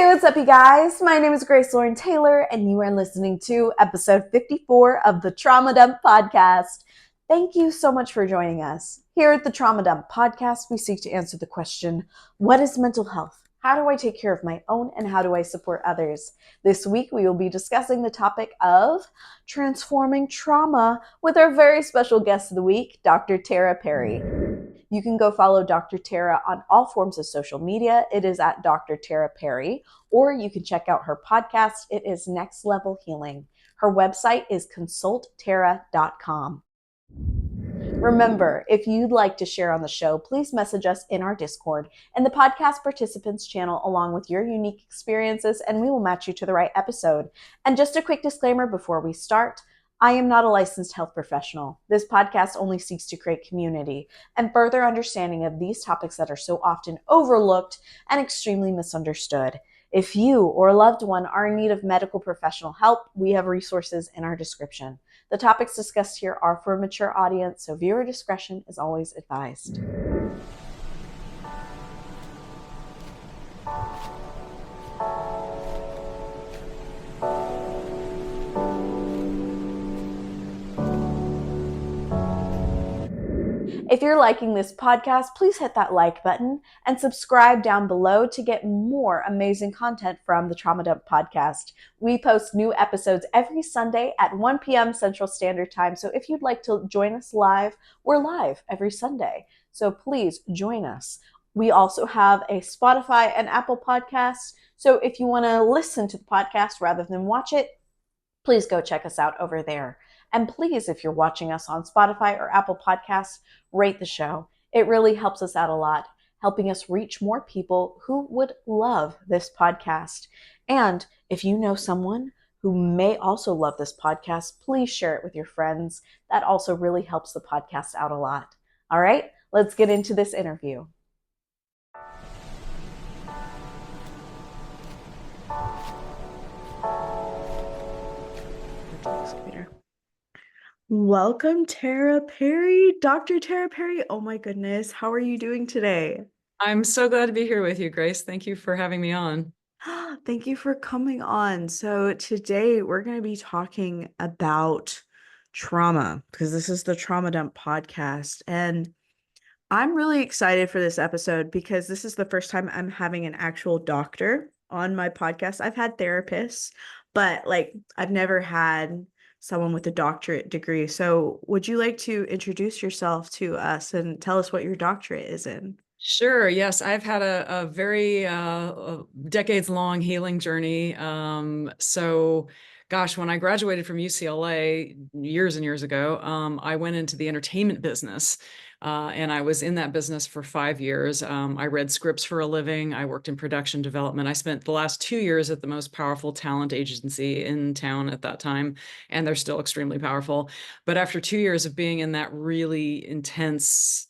Hey, what's up, you guys? My name is Grace Lauren Taylor, and you are listening to episode 54 of the Trauma Dump Podcast. Thank you so much for joining us. Here at the Trauma Dump Podcast, we seek to answer the question, what is mental health? How do I take care of my own, and how do I support others? This week, we will be discussing the topic of transforming trauma with our very special guest of the week, Dr. Tara Perry. You can go follow Dr. Tara on all forms of social media. It is at Dr. Tara Perry, or you can check out her podcast. It is Next Level Healing. Her website is consulttara.com. Remember, if you'd like to share on the show, please message us in our Discord and the podcast participants channel along with your unique experiences, and we will match you to the right episode. And just a quick disclaimer before we start, I am not a licensed health professional. This podcast only seeks to create community and further understanding of these topics that are so often overlooked and extremely misunderstood. If you or a loved one are in need of medical professional help, we have resources in our description. The topics discussed here are for a mature audience, so viewer discretion is always advised. If you're liking this podcast, please hit that like button and subscribe down below to get more amazing content from the Trauma Dump Podcast. We post new episodes every Sunday at 1 p.m. Central Standard Time. So if you'd like to join us live, we're live every Sunday. So please join us. We also have a Spotify and Apple podcast. So if you want to listen to the podcast rather than watch it, please go check us out over there. And please, if you're watching us on Spotify or Apple Podcasts, rate the show. It really helps us out a lot, helping us reach more people who would love this podcast. And if you know someone who may also love this podcast, please share it with your friends. That also really helps the podcast out a lot. All right, let's get into this interview. Welcome, Tara Perry. Dr. Tara Perry. Oh my goodness. How are you doing today? I'm so glad to be here with you, Grace. Thank you for having me on. Thank you for coming on. So today we're going to be talking about trauma because this is the Trauma Dump Podcast. And I'm really excited for this episode because this is the first time I'm having an actual doctor on my podcast. I've had therapists, but I've never had someone with a doctorate degree. So would you like to introduce yourself to us and tell us what your doctorate is in? Sure. Yes, I've had a very decades-long healing journey. Gosh, when I graduated from UCLA years and years ago, I went into the entertainment business. And I was in that business for 5 years. I read scripts for a living. I worked in production development. I spent the last 2 years at the most powerful talent agency in town at that time, and they're still extremely powerful. But after 2 years of being in that really intense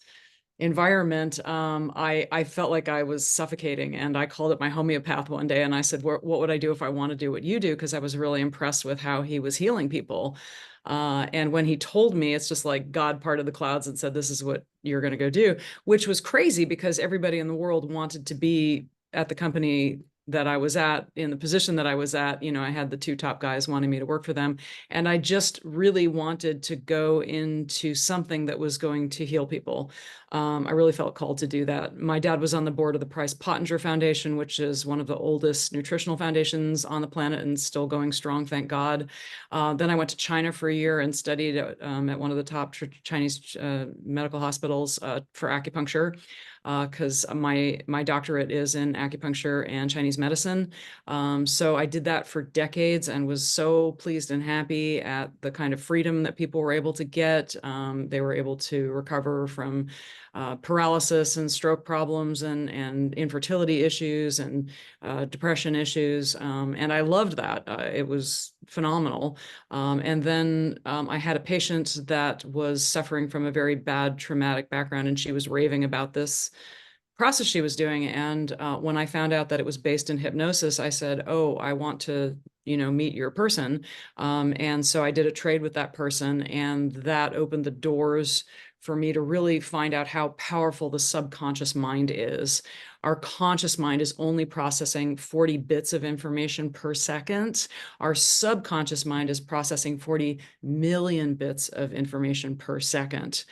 environment, I felt like I was suffocating, and I called up my homeopath one day and I said, what would I do if I want to do what you do? Because I was really impressed with how he was healing people. And when he told me, it's just like God parted the clouds and said, this is what you're going to go do, which was crazy because everybody in the world wanted to be at the company that I was at, in the position that I was at. You know, I had the two top guys wanting me to work for them. And I just really wanted to go into something that was going to heal people. I really felt called to do that. My dad was on the board of the Price Pottinger Foundation, which is one of the oldest nutritional foundations on the planet and still going strong, thank God. Then I went to China for a year and studied at one of the top Chinese medical hospitals for acupuncture, because my doctorate is in acupuncture and Chinese medicine. So I did that for decades and was so pleased and happy at the kind of freedom that people were able to get. They were able to recover from paralysis and stroke problems and infertility issues and depression issues. And I loved that. It was phenomenal. And then I had a patient that was suffering from a very bad traumatic background, and she was raving about this process she was doing. And when I found out that it was based in hypnosis, I said, oh, I want to, meet your person. And so I did a trade with that person, and that opened the doors for me to really find out how powerful the subconscious mind is. Our conscious mind is only processing 40 bits of information per second. Our subconscious mind is processing 40 million bits of information per second.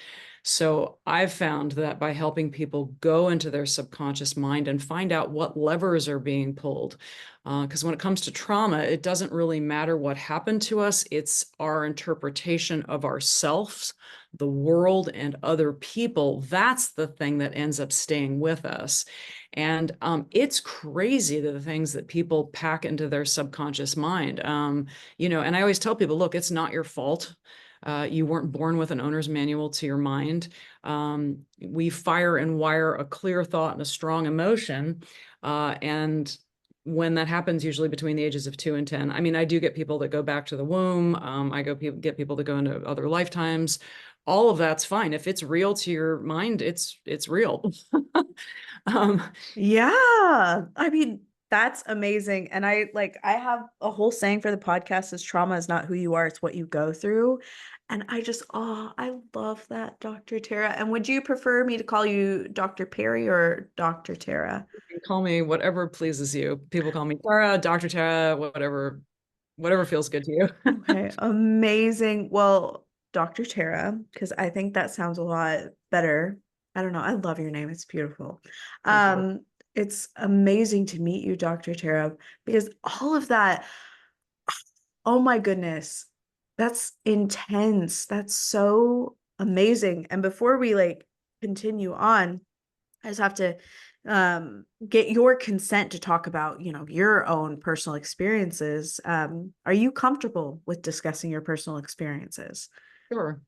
So I've found that by helping people go into their subconscious mind and find out what levers are being pulled, because when it comes to trauma, it doesn't really matter what happened to us. It's our interpretation of ourselves, the world, and other people. That's the thing that ends up staying with us. And it's crazy the things that people pack into their subconscious mind. And I always tell people, look, it's not your fault. You weren't born with an owner's manual to your mind. We fire and wire a clear thought and a strong emotion. And when that happens, usually between the ages of 2 and 10. I mean, I do get people that go back to the womb. Get people that go into other lifetimes. All of that's fine. If it's real to your mind, it's real. um, Yeah. I mean, that's amazing. And I have a whole saying for the podcast is trauma is not who you are, it's what you go through. And I love that, Dr. Tara. And would you prefer me to call you Dr. Perry or Dr. Tara? call me whatever pleases you. People call me Tara, Dr. Tara, whatever feels good to you. Okay, amazing. Well, Dr. Tara, because I think that sounds a lot better. I don't know. I love your name. It's beautiful. Thank you. Um, it's amazing to meet you, Dr. Tara, because all of that, oh my goodness, that's intense. That's so amazing. And before we continue on, I just have to get your consent to talk about, your own personal experiences. Are you comfortable with discussing your personal experiences? Sure.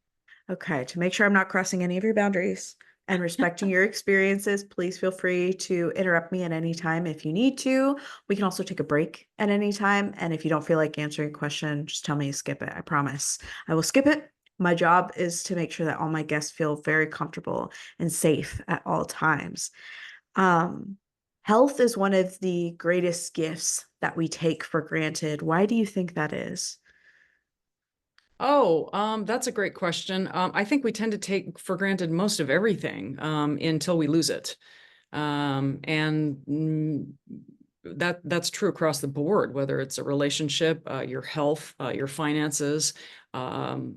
Okay, to make sure I'm not crossing any of your boundaries and respecting your experiences, please feel free to interrupt me at any time if you need to. We can also take a break at any time. And if you don't feel like answering a question, just tell me to skip it. I promise I will skip it. My job is to make sure that all my guests feel very comfortable and safe at all times. Um, Health is one of the greatest gifts that we take for granted. Why do you think that is? Oh, that's a great question. I think we tend to take for granted most of everything until we lose it. And that's true across the board, whether it's a relationship, your health, your finances, um,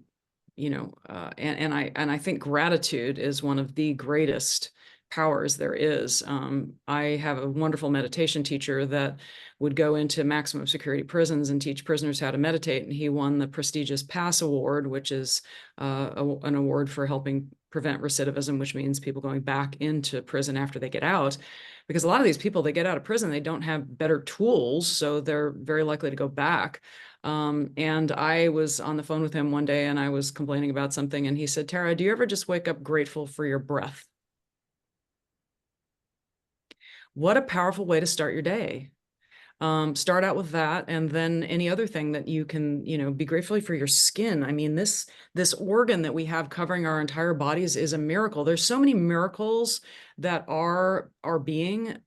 and I think gratitude is one of the greatest powers there is. I have a wonderful meditation teacher that would go into maximum security prisons and teach prisoners how to meditate, and he won the prestigious PASS award, which is an award for helping prevent recidivism, which means people going back into prison after they get out. Because a lot of these people, they get out of prison, they don't have better tools, so they're very likely to go back. And I was on the phone with him one day and I was complaining about something. And he said, Tara, do you ever just wake up grateful for your breath? What a powerful way to start your day. Start out with that, and then any other thing that you can, be grateful for your skin. I mean, this organ that we have covering our entire bodies is a miracle. There's so many miracles that are our being.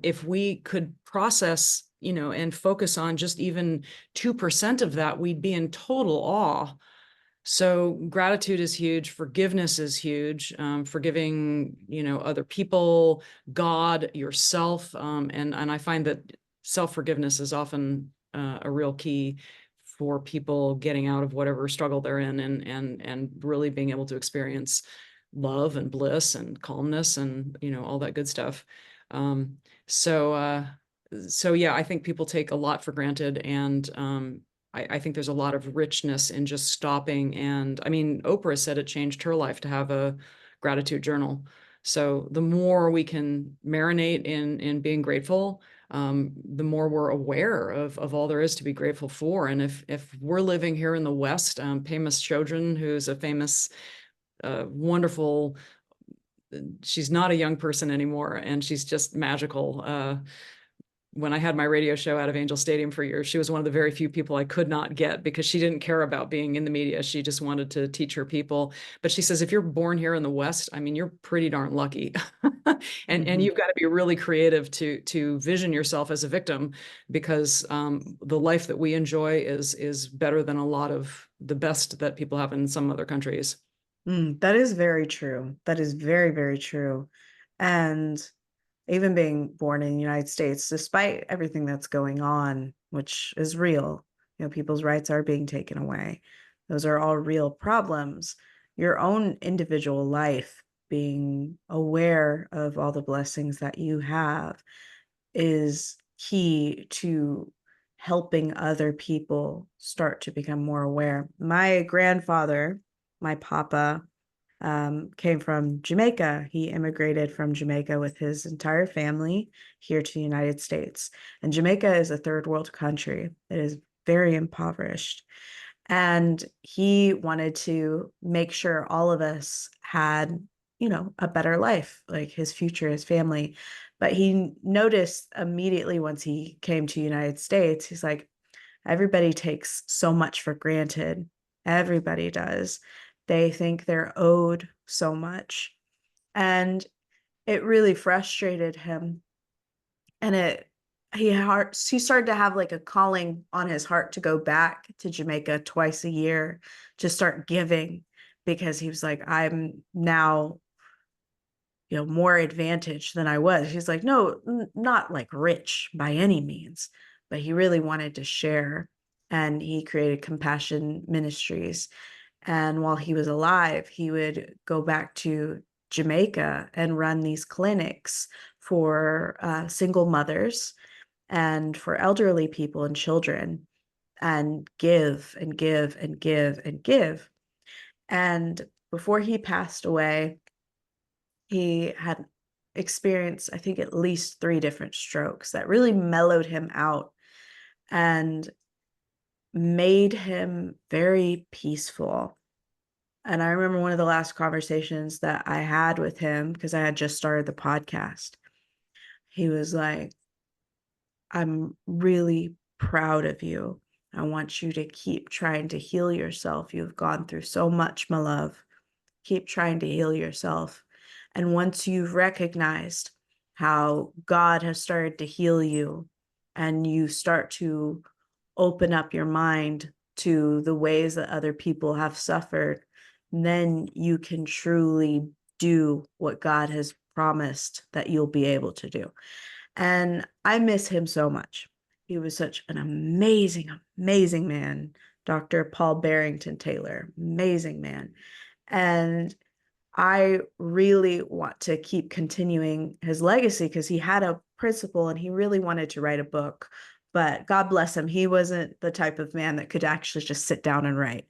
If we could process, and focus on just even 2% of that, we'd be in total awe. So gratitude is huge. Forgiveness is huge. Forgiving, other people, God, yourself, and I find that self-forgiveness is often a real key for people getting out of whatever struggle they're in, and really being able to experience love and bliss and calmness and all that good stuff. Um, so uh, so yeah, I think people take a lot for granted, and I think there's a lot of richness in just stopping. And I mean, Oprah said it changed her life to have a gratitude journal. So the more we can marinate in being grateful, the more we're aware of all there is to be grateful for. And if we're living here in the West, Pema Chodron, who's a famous, wonderful, she's not a young person anymore, and she's just magical. When I had my radio show out of Angel Stadium for years, she was one of the very few people I could not get because she didn't care about being in the media. She just wanted to teach her people. But she says, if you're born here in the West, I mean, you're pretty darn lucky. And Mhm. you've got to be really creative to vision yourself as a victim, because the life that we enjoy is better than a lot of the best that people have in some other countries. That is very true. That is very, very true. And even being born in the United States, despite everything that's going on, which is real, people's rights are being taken away. Those are all real problems. Your own individual life, being aware of all the blessings that you have, is key to helping other people start to become more aware. My grandfather, my papa, came from Jamaica. He immigrated from Jamaica with his entire family here to the United States. And Jamaica is a third world country. It is very impoverished. And he wanted to make sure all of us had, a better life, like his future, his family. But he noticed immediately once he came to the United States, he's like, everybody takes so much for granted. Everybody does. They think they're owed so much. And it really frustrated him. And he started to have like a calling on his heart to go back to Jamaica twice a year to start giving, because he was like, I'm now, more advantaged than I was. He's like, no, not like rich by any means, but he really wanted to share. And he created Compassion Ministries. And while he was alive, he would go back to Jamaica and run these clinics for single mothers and for elderly people and children, and give and give and give and give. And before he passed away, he had experienced, I think, at least 3 different strokes that really mellowed him out and made him very peaceful. And I remember one of the last conversations that I had with him, because I had just started the podcast, he was like, I'm really proud of you. I want you to keep trying to heal yourself. You've gone through so much, my love. Keep trying to heal yourself. And once you've recognized how God has started to heal you, and you start to open up your mind to the ways that other people have suffered, then you can truly do what God has promised that you'll be able to do. And I miss him so much. He was such an amazing, amazing man. Dr. Paul Barrington Taylor, amazing man. And I really want to keep continuing his legacy, because he had a principle and he really wanted to write a book. But God bless him, he wasn't the type of man that could actually just sit down and write.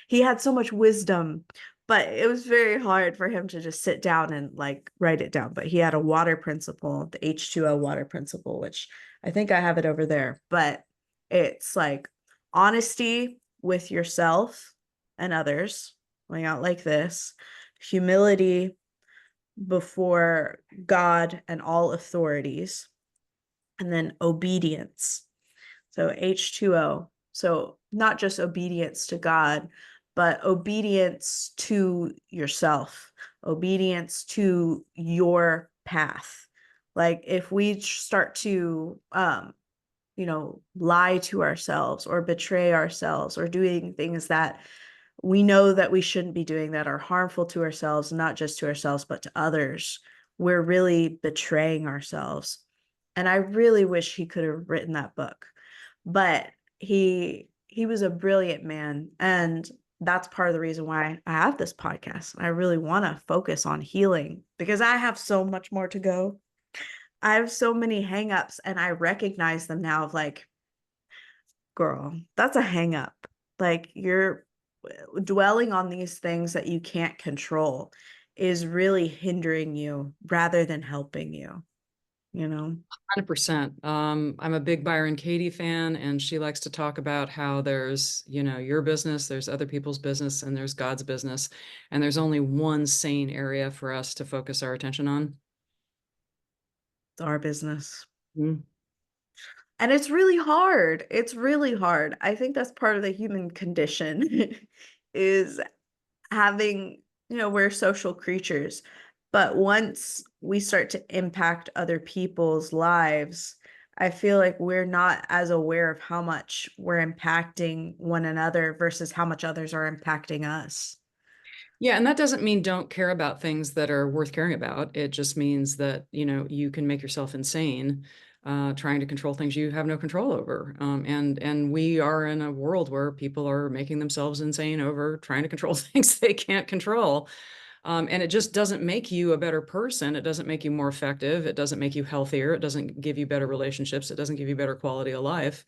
He had so much wisdom, but it was very hard for him to just sit down and like write it down. But he had a water principle, the H2O water principle, which I think I have it over there. But it's like honesty with yourself and others, going out like this, humility before God and all authorities, and then obedience. So H2O. So not just obedience to God, but obedience to yourself, obedience to your path. Like if we start to lie to ourselves or betray ourselves or doing things that we know that we shouldn't be doing, that are harmful to ourselves, not just to ourselves, but to others, we're really betraying ourselves. And I really wish he could have written that book. But he was a brilliant man. And that's part of the reason why I have this podcast. I really want to focus on healing, because I have so much more to go. I have so many hangups, and I recognize them now of like, girl, that's a hang up. Like you're dwelling on these things that you can't control is really hindering you rather than helping you, you know? 100%. I'm a big Byron Katie fan, and she likes to talk about how there's, your business, there's other people's business, and there's God's business. And there's only one sane area for us to focus our attention on. It's our business. Mm. And it's really hard. It's really hard. I think that's part of the human condition is having, we're social creatures. But once we start to impact other people's lives, I feel like we're not as aware of how much we're impacting one another versus how much others are impacting us. Yeah, and that doesn't mean don't care about things that are worth caring about. It just means that, you can make yourself insane trying to control things you have no control over. And we are in a world where people are making themselves insane over trying to control things they can't control. And it just doesn't make you a better person. It doesn't make you more effective. It doesn't make you healthier. It doesn't give you better relationships. It doesn't give you better quality of life.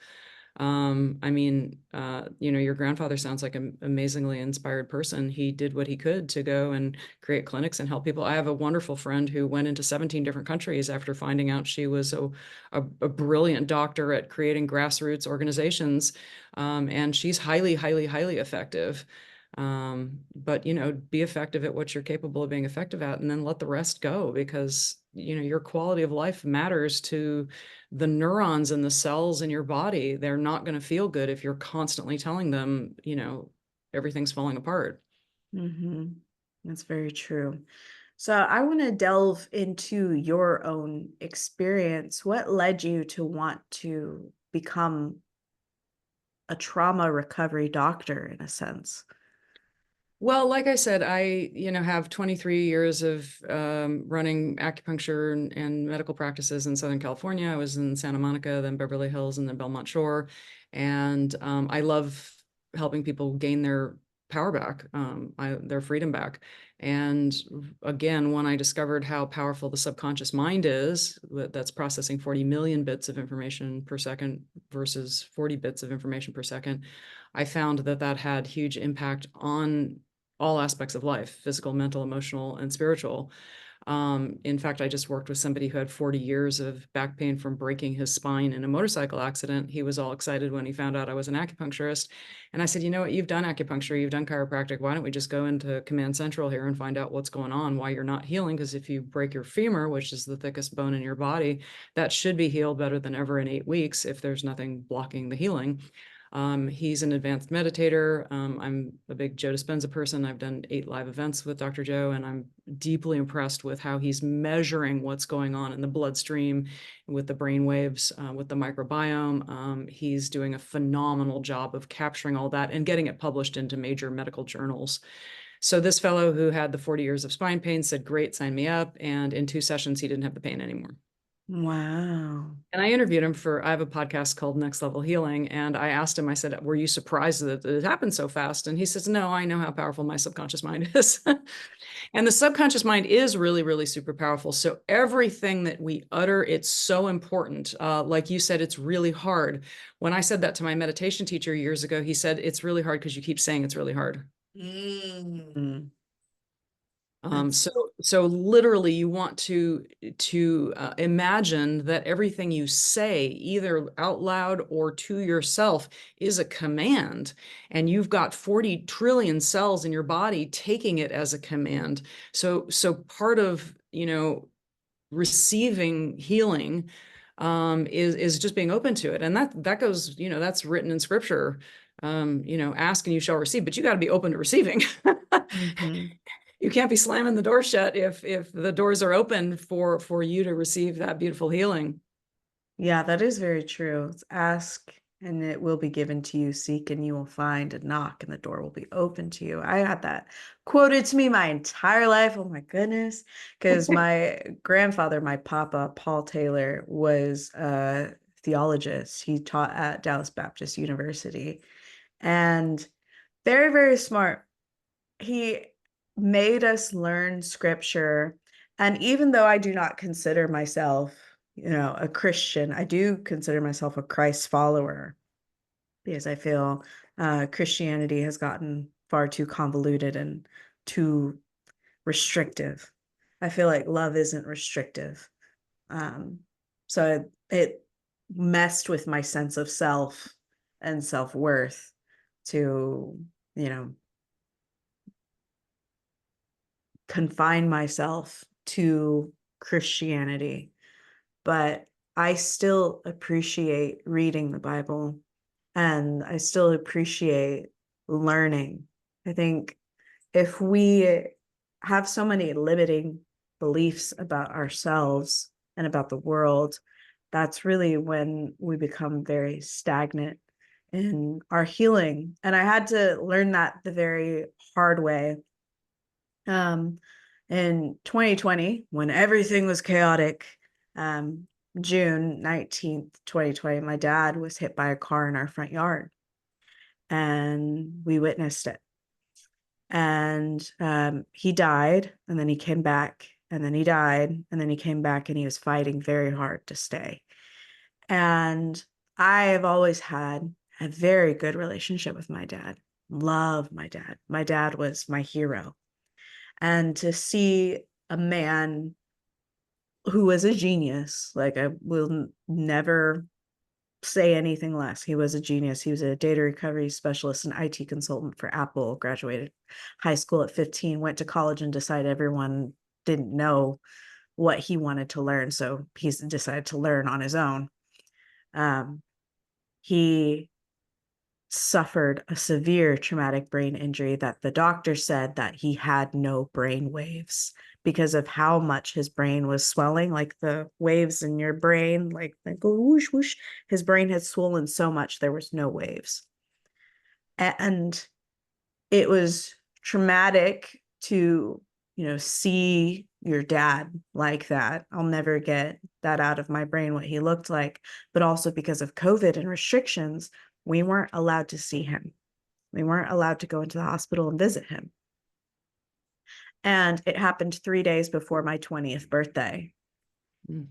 I mean, your grandfather sounds like an amazingly inspired person. He did what he could to go and create clinics and help people. I have a wonderful friend who went into 17 different countries after finding out she was a brilliant doctor at creating grassroots organizations. And she's highly, highly, highly effective. But be effective at what you're capable of being effective at, and then let the rest go, because your quality of life matters to the neurons and the cells in your body. They're not going to feel good if you're constantly telling them, everything's falling apart. Mm-hmm. That's very true. So I want to delve into your own experience. What led you to want to become a trauma recovery doctor in a sense? Well, like I said, I, have 23 years of running acupuncture and medical practices in Southern California. I was in Santa Monica, then Beverly Hills, and then Belmont Shore. And I love helping people gain their power back, their freedom back. And again, when I discovered how powerful the subconscious mind is, that's processing 40 million bits of information per second versus 40 bits of information per second, I found that that had huge impact on all aspects of life: physical, mental, emotional, and spiritual. In fact, I just worked with somebody who had 40 years of back pain from breaking his spine in a motorcycle accident. He was all excited when he found out I was an acupuncturist. And I said, you know what, you've done acupuncture, you've done chiropractic. Why don't we just go into Command Central here and find out what's going on, why you're not healing? Because if you break your femur, which is the thickest bone in your body, that should be healed better than ever in 8 weeks if there's nothing blocking the healing. He's an advanced meditator. I'm a big Joe Dispenza person. I've done 8 live events with Dr. Joe, and I'm deeply impressed with how he's measuring what's going on in the bloodstream with the brain waves, with the microbiome. He's doing a phenomenal job of capturing all that and getting it published into major medical journals. So this fellow who had the 40 years of spine pain said, great, sign me up. And in 2 sessions, he didn't have the pain anymore. Wow. And I interviewed him I have a podcast called Next Level Healing. And I asked him, I said, were you surprised that it happened so fast? And he says, no, I know how powerful my subconscious mind is. And the subconscious mind is really, really super powerful. So everything that we utter, it's so important. Like you said, it's really hard. When I said that to my meditation teacher years ago, he said, it's really hard because you keep saying it's really hard. Mm. So, That's so literally, you want to imagine that everything you say, either out loud or to yourself, is a command, and you've got 40 trillion cells in your body taking it as a command. So part of receiving healing is just being open to it, and that goes, that's written in scripture. Ask and you shall receive, but you got to be open to receiving. mhm. You can't be slamming the door shut if the doors are open for you to receive that beautiful healing. Yeah, that is very true. It's ask and it will be given to you. Seek and you will find. And knock and the door will be open to you. I had that quoted to me my entire life. Oh my goodness. Because my grandfather, my papa, Paul Taylor, was a theologist. He taught at Dallas Baptist University and very, very smart. He made us learn scripture. And even though I do not consider myself, a Christian, I do consider myself a Christ follower because I feel Christianity has gotten far too convoluted and too restrictive. I feel like love isn't restrictive. Um, so it messed with my sense of self and self-worth to, you know, confine myself to Christianity, but I still appreciate reading the Bible and I still appreciate learning. I think if we have so many limiting beliefs about ourselves and about the world, that's really when we become very stagnant in our healing. And I had to learn that the very hard way Um, in 2020, when everything was chaotic, June 19th, 2020, my dad was hit by a car in our front yard, and we witnessed it. And he died, and then he came back, and then he died, and then he came back, and he was fighting very hard to stay. And I've always had a very good relationship with my dad. Love my dad. My dad was my hero. And to see a man who was a genius, like, I will never say anything less. He was a genius. He was a data recovery specialist and IT consultant for Apple, graduated high school at 15, went to college and decided everyone didn't know what he wanted to learn. So he decided to learn on his own. He suffered a severe traumatic brain injury that the doctor said that he had no brain waves because of how much his brain was swelling, like the waves in your brain, like they go whoosh, whoosh. His brain had swollen so much there was no waves. And it was traumatic to, see your dad like that. I'll never get that out of my brain, what he looked like. But also because of COVID and restrictions, we weren't allowed to see him. We weren't allowed to go into the hospital and visit him. And it happened 3 days before my 20th birthday.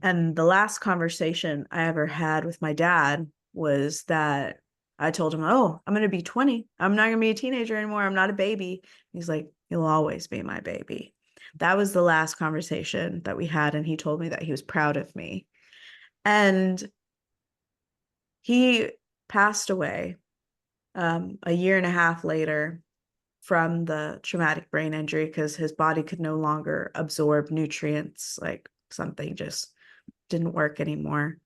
And the last conversation I ever had with my dad was that I told him, "Oh, I'm going to be 20. I'm not going to be a teenager anymore. I'm not a baby." He's like, "You'll always be my baby." That was the last conversation that we had. And he told me that he was proud of me. And he passed away a year and a half later from the traumatic brain injury because his body could no longer absorb nutrients, like something just didn't work anymore.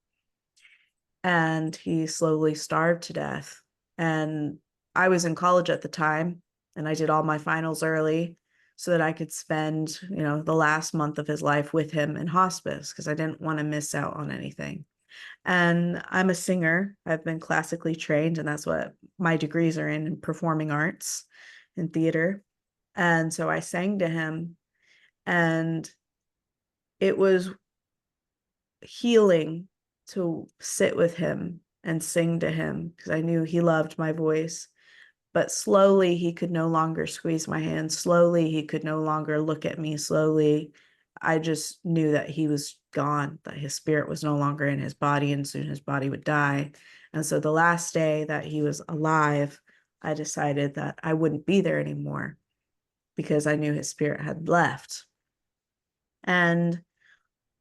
And he slowly starved to death. And I was in college at the time, and I did all my finals early so that I could spend, the last month of his life with him in hospice because I didn't want to miss out on anything. And I'm a singer. I've been classically trained, and that's what my degrees are in performing arts and theater. And so I sang to him, and it was healing to sit with him and sing to him because I knew he loved my voice. But slowly he could no longer squeeze my hand. Slowly he could no longer look at me. Slowly I just knew that he was gone, that his spirit was no longer in his body, and soon his body would die. And so the last day that he was alive, I decided that I wouldn't be there anymore because I knew his spirit had left. And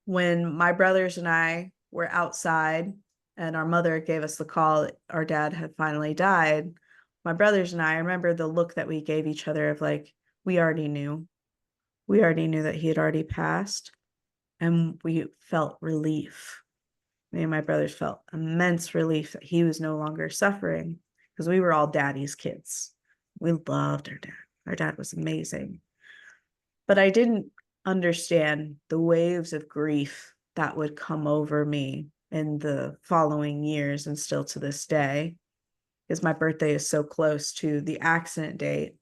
when my brothers and I were outside and our mother gave us the call, our dad had finally died. My brothers and I remember the look that we gave each other of like, we already knew. We already knew that he had already passed. And we felt relief. Me and my brothers felt immense relief that he was no longer suffering because we were all daddy's kids. We loved our dad. Our dad was amazing. But I didn't understand the waves of grief that would come over me in the following years and still to this day, because my birthday is so close to the accident date,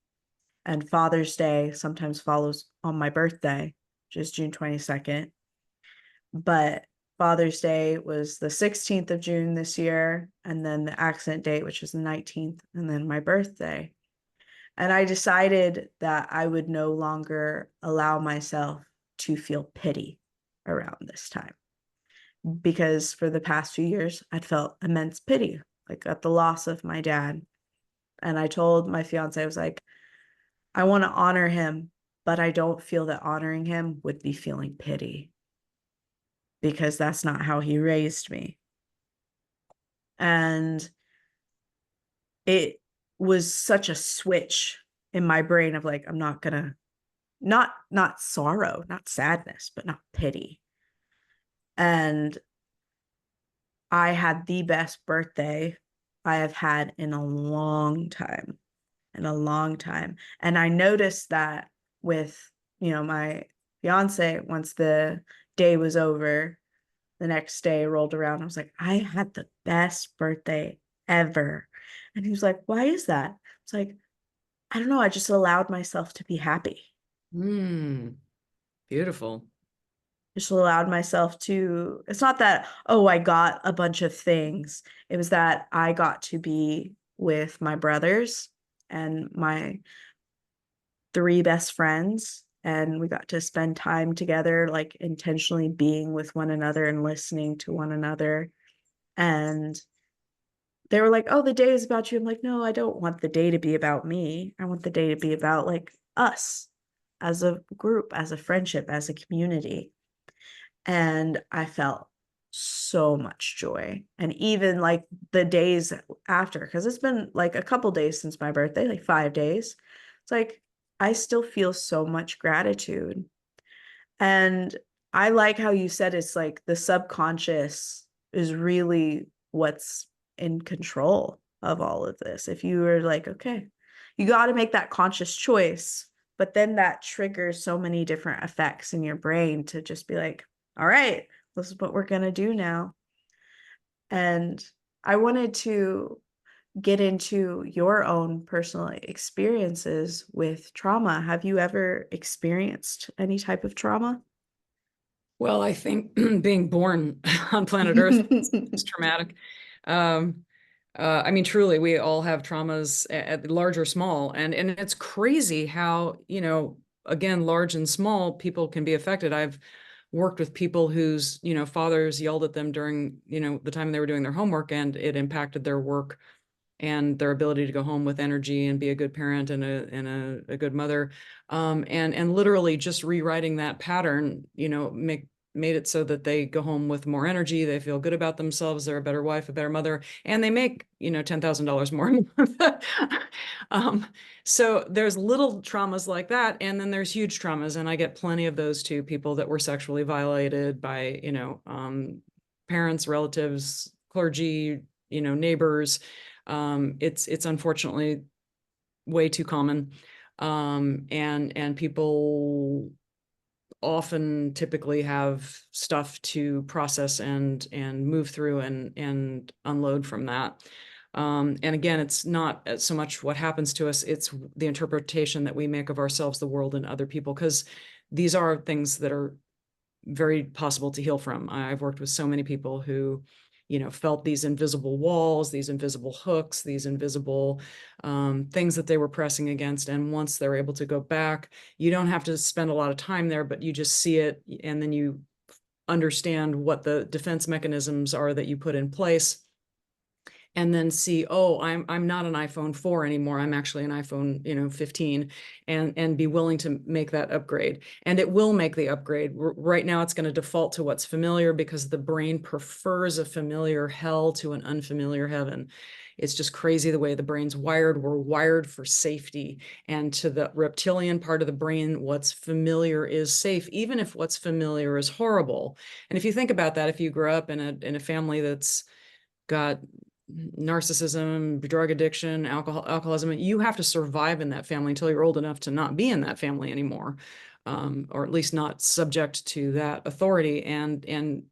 and Father's Day sometimes follows on my birthday, which is June 22nd. But Father's Day was the 16th of June this year, and then the accident date, which was the 19th, and then my birthday. And I decided that I would no longer allow myself to feel pity around this time. Because for the past few years, I'd felt immense pity, like at the loss of my dad. And I told my fiance, I was like, I want to honor him, but I don't feel that honoring him would be feeling pity because that's not how he raised me. And it was such a switch in my brain of like, I'm not gonna, not sorrow, not sadness, but not pity. And I had the best birthday I have had in a long time, in a long time. And I noticed that with, my fiance, once the day was over, the next day rolled around, I was like, I had the best birthday ever. And he was like, why is that? It's like, I don't know. I just allowed myself to be happy. Beautiful. Just allowed myself to, it's not that, oh, I got a bunch of things. It was that I got to be with my brothers and my three best friends, and we got to spend time together, like intentionally being with one another and listening to one another. And they were like, oh, the day is about you. I'm like, no, I don't want the day to be about me. I want the day to be about like us as a group, as a friendship, as a community. And I felt so much joy. And even like the days after, because it's been like a couple days since my birthday, like 5 days, it's like I still feel so much gratitude. And I like how you said it's like the subconscious is really what's in control of all of this. If you were like, okay, you got to make that conscious choice, but then that triggers so many different effects in your brain to just be like, all right, this is what we're going to do now. And I wanted to get into your own personal experiences with trauma. Have you ever experienced any type of trauma? Well, I think being born on planet Earth is traumatic. Um, I mean, truly, we all have traumas at large or small, and it's crazy how, again, large and small people can be affected. I've worked with people whose, fathers yelled at them during, the time they were doing their homework, and it impacted their work and their ability to go home with energy and be a good parent and a good mother. And literally just rewriting that pattern, made it so that they go home with more energy, they feel good about themselves, they're a better wife, a better mother, and they make, $10,000 more a month. um, so there's little traumas like that, and then there's huge traumas, and I get plenty of those too, people that were sexually violated by, parents, relatives, clergy, neighbors. It's unfortunately way too common. And people often typically have stuff to process and move through and unload from that. And again, it's not so much what happens to us, it's the interpretation that we make of ourselves, the world, and other people, because these are things that are very possible to heal from. I've worked with so many people who, felt these invisible walls, these invisible hooks, these invisible things that they were pressing against. And once they're able to go back, you don't have to spend a lot of time there, but you just see it, and then you understand what the defense mechanisms are that you put in place, and then see, oh, I'm not an iPhone 4 anymore. I'm actually an iPhone, 15, and be willing to make that upgrade. And it will make the upgrade. Right now, it's going to default to what's familiar because the brain prefers a familiar hell to an unfamiliar heaven. It's just crazy the way the brain's wired. We're wired for safety. And to the reptilian part of the brain, what's familiar is safe, even if what's familiar is horrible. And if you think about that, if you grow up in a family that's got narcissism, drug addiction, alcoholism, you have to survive in that family until you're old enough to not be in that family anymore, or at least not subject to that authority. And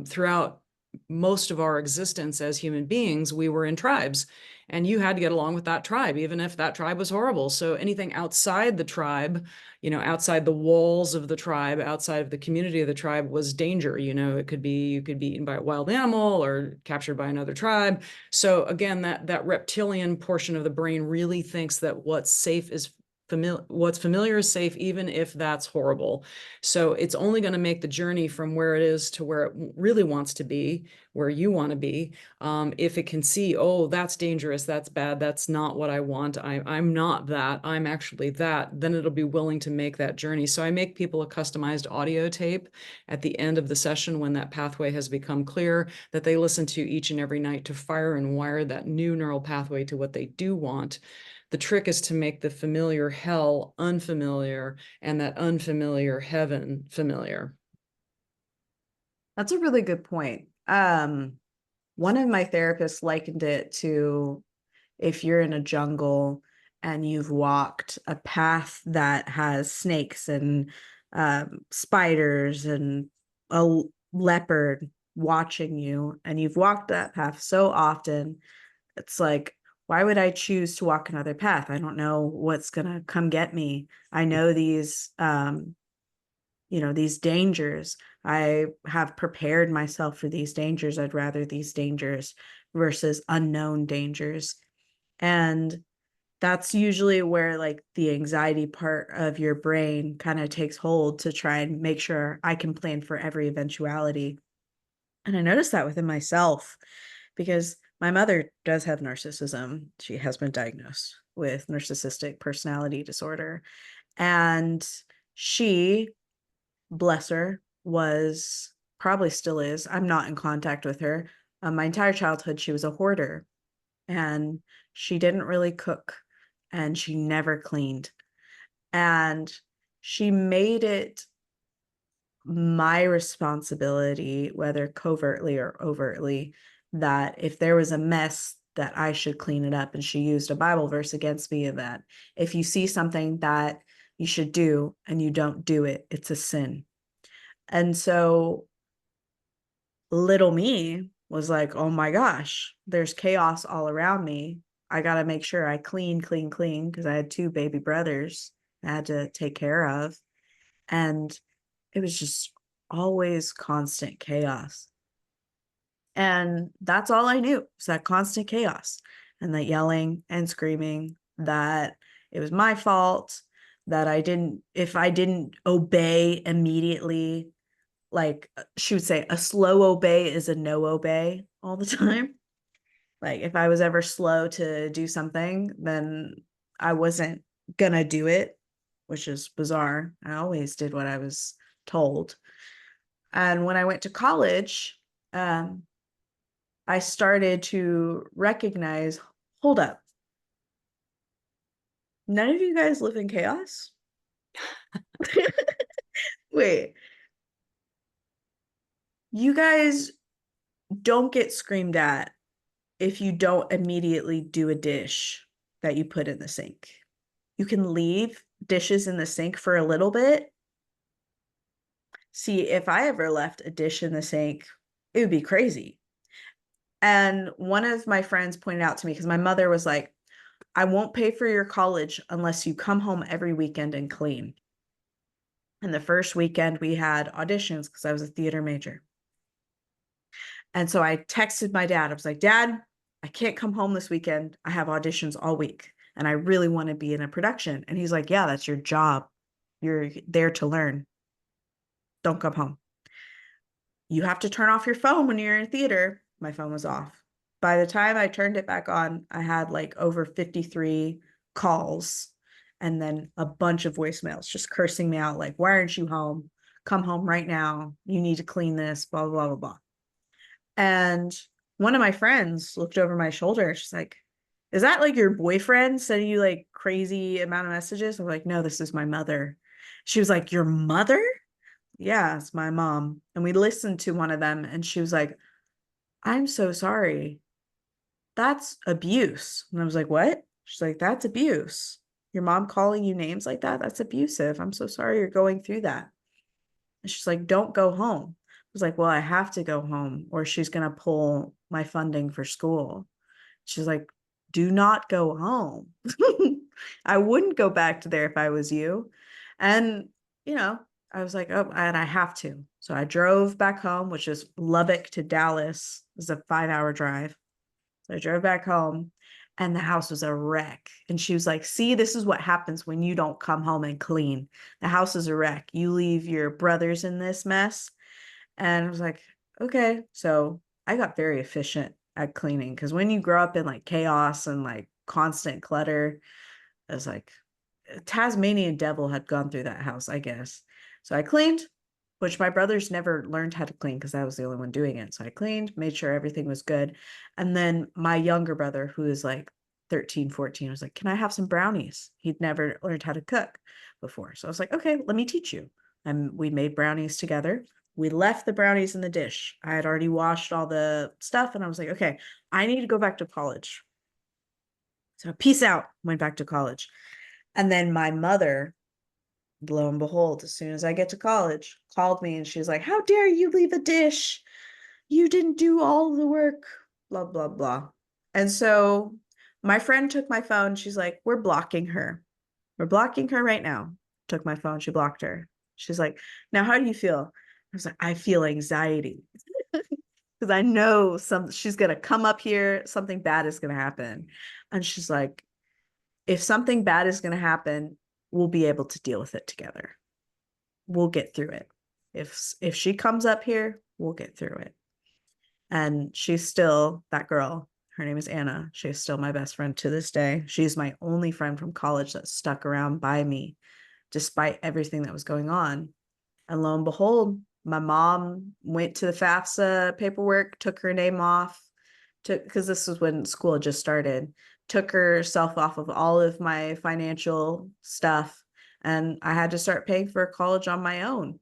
throughout most of our existence as human beings, we were in tribes, and you had to get along with that tribe, even if that tribe was horrible. So anything outside the tribe, outside the walls of the tribe, outside of the community of the tribe, was danger. It could be, you could be eaten by a wild animal or captured by another tribe. So again, that reptilian portion of the brain really thinks that what's safe is what's familiar is safe, even if that's horrible. So it's only going to make the journey from where it is to where it really wants to be, where you want to be, if it can see, oh, that's dangerous, that's bad, that's not what I want, I'm not that, I'm actually that, then it'll be willing to make that journey. So I make people a customized audio tape at the end of the session when that pathway has become clear, that they listen to each and every night to fire and wire that new neural pathway to what they do want. The trick is to make the familiar hell unfamiliar and that unfamiliar heaven familiar. That's a really good point. One of my therapists likened it to if you're in a jungle and you've walked a path that has snakes and spiders and a leopard watching you, and you've walked that path so often, it's like Why would I choose to walk another path? I don't know what's going to come get me. I know these dangers. I have prepared myself for these dangers. I'd rather these dangers versus unknown dangers. And that's usually where like the anxiety part of your brain kind of takes hold to try and make sure I can plan for every eventuality. And I noticed that within myself because my mother does have narcissism. She has been diagnosed with narcissistic personality disorder. And she, bless her, was probably still is. I'm not in contact with her. My entire childhood, she was a hoarder and she didn't really cook and she never cleaned. And she made it my responsibility, whether covertly or overtly, that if there was a mess, that I should clean it up. And she used a Bible verse against me in that if you see something that you should do and you don't do it, it's a sin. And so little me was like, oh my gosh, there's chaos all around me. I got to make sure I clean, clean, clean because I had two baby brothers I had to take care of. And it was just always constant chaos. And that's all I knew was that constant chaos and that yelling and screaming, that it was my fault, that if I didn't obey immediately, like she would say, a slow obey is a no obey all the time. Like if I was ever slow to do something, then I wasn't gonna do it, which is bizarre. I always did what I was told. And when I went to college, um, I started to recognize, hold up, none of you guys live in chaos? Wait, you guys don't get screamed at if you don't immediately do a dish that you put in the sink. You can leave dishes in the sink for a little bit. See, if I ever left a dish in the sink, it would be crazy. And one of my friends pointed out to me, because my mother was like, I won't pay for your college unless you come home every weekend and clean. And the first weekend we had auditions because I was a theater major. And so I texted my dad. I was like, Dad, I can't come home this weekend. I have auditions all week and I really want to be in a production. And he's like, yeah, that's your job. You're there to learn. Don't come home. You have to turn off your phone when you're in theater. My phone was off. By the time I turned it back on, I had like over 53 calls and then a bunch of voicemails just cursing me out like, why aren't you home? Come home right now. You need to clean this, blah, blah, blah, blah. And one of my friends looked over my shoulder. She's like, is that like your boyfriend sending you like crazy amount of messages? I'm like, no, this is my mother. She was like, your mother? Yeah, it's my mom. And we listened to one of them and she was like, I'm so sorry. That's abuse. And I was like, what? She's like, that's abuse. Your mom calling you names like that? That's abusive. I'm so sorry you're going through that. And she's like, don't go home. I was like, well, I have to go home or she's going to pull my funding for school. She's like, do not go home. I wouldn't go back to there if I was you. And, you know, I was like, oh, and I have to. So I drove back home, which is Lubbock to Dallas. It was a 5-hour drive. So I drove back home and the house was a wreck. And she was like, see, this is what happens when you don't come home and clean. The house is a wreck. You leave your brothers in this mess. And I was like, okay. So I got very efficient at cleaning because when you grow up in like chaos and like constant clutter, I was like, Tasmanian devil had gone through that house, I guess. So I cleaned, which my brothers never learned how to clean because I was the only one doing it. So I cleaned, made sure everything was good. And then my younger brother, who is like 13, 14, was like, can I have some brownies? He'd never learned how to cook before. So I was like, okay, let me teach you. And we made brownies together. We left the brownies in the dish. I had already washed all the stuff and I was like, okay, I need to go back to college. So peace out, went back to college. And then my mother, lo and behold, as soon as I get to college, called me and she was like, how dare you leave a dish? You didn't do all the work, blah, blah, blah. And so My friend took my phone. She's like, we're blocking her. We're blocking her right now. Took my phone. She blocked her. She's like, now how do you feel? I was like, I feel anxiety because I know she's gonna come up here, something bad is gonna happen. And she's like, if something bad is gonna happen, we'll be able to deal with it together. We'll get through it. If she comes up here, we'll get through it. And she's still that girl. Her name is Anna. She's still my best friend to this day. She's my only friend from college that stuck around by me despite everything that was going on. And lo and behold, my mom went to the FAFSA paperwork, took her name off, because this was when school just started, took herself off of all of my financial stuff. And I had to start paying for college on my own.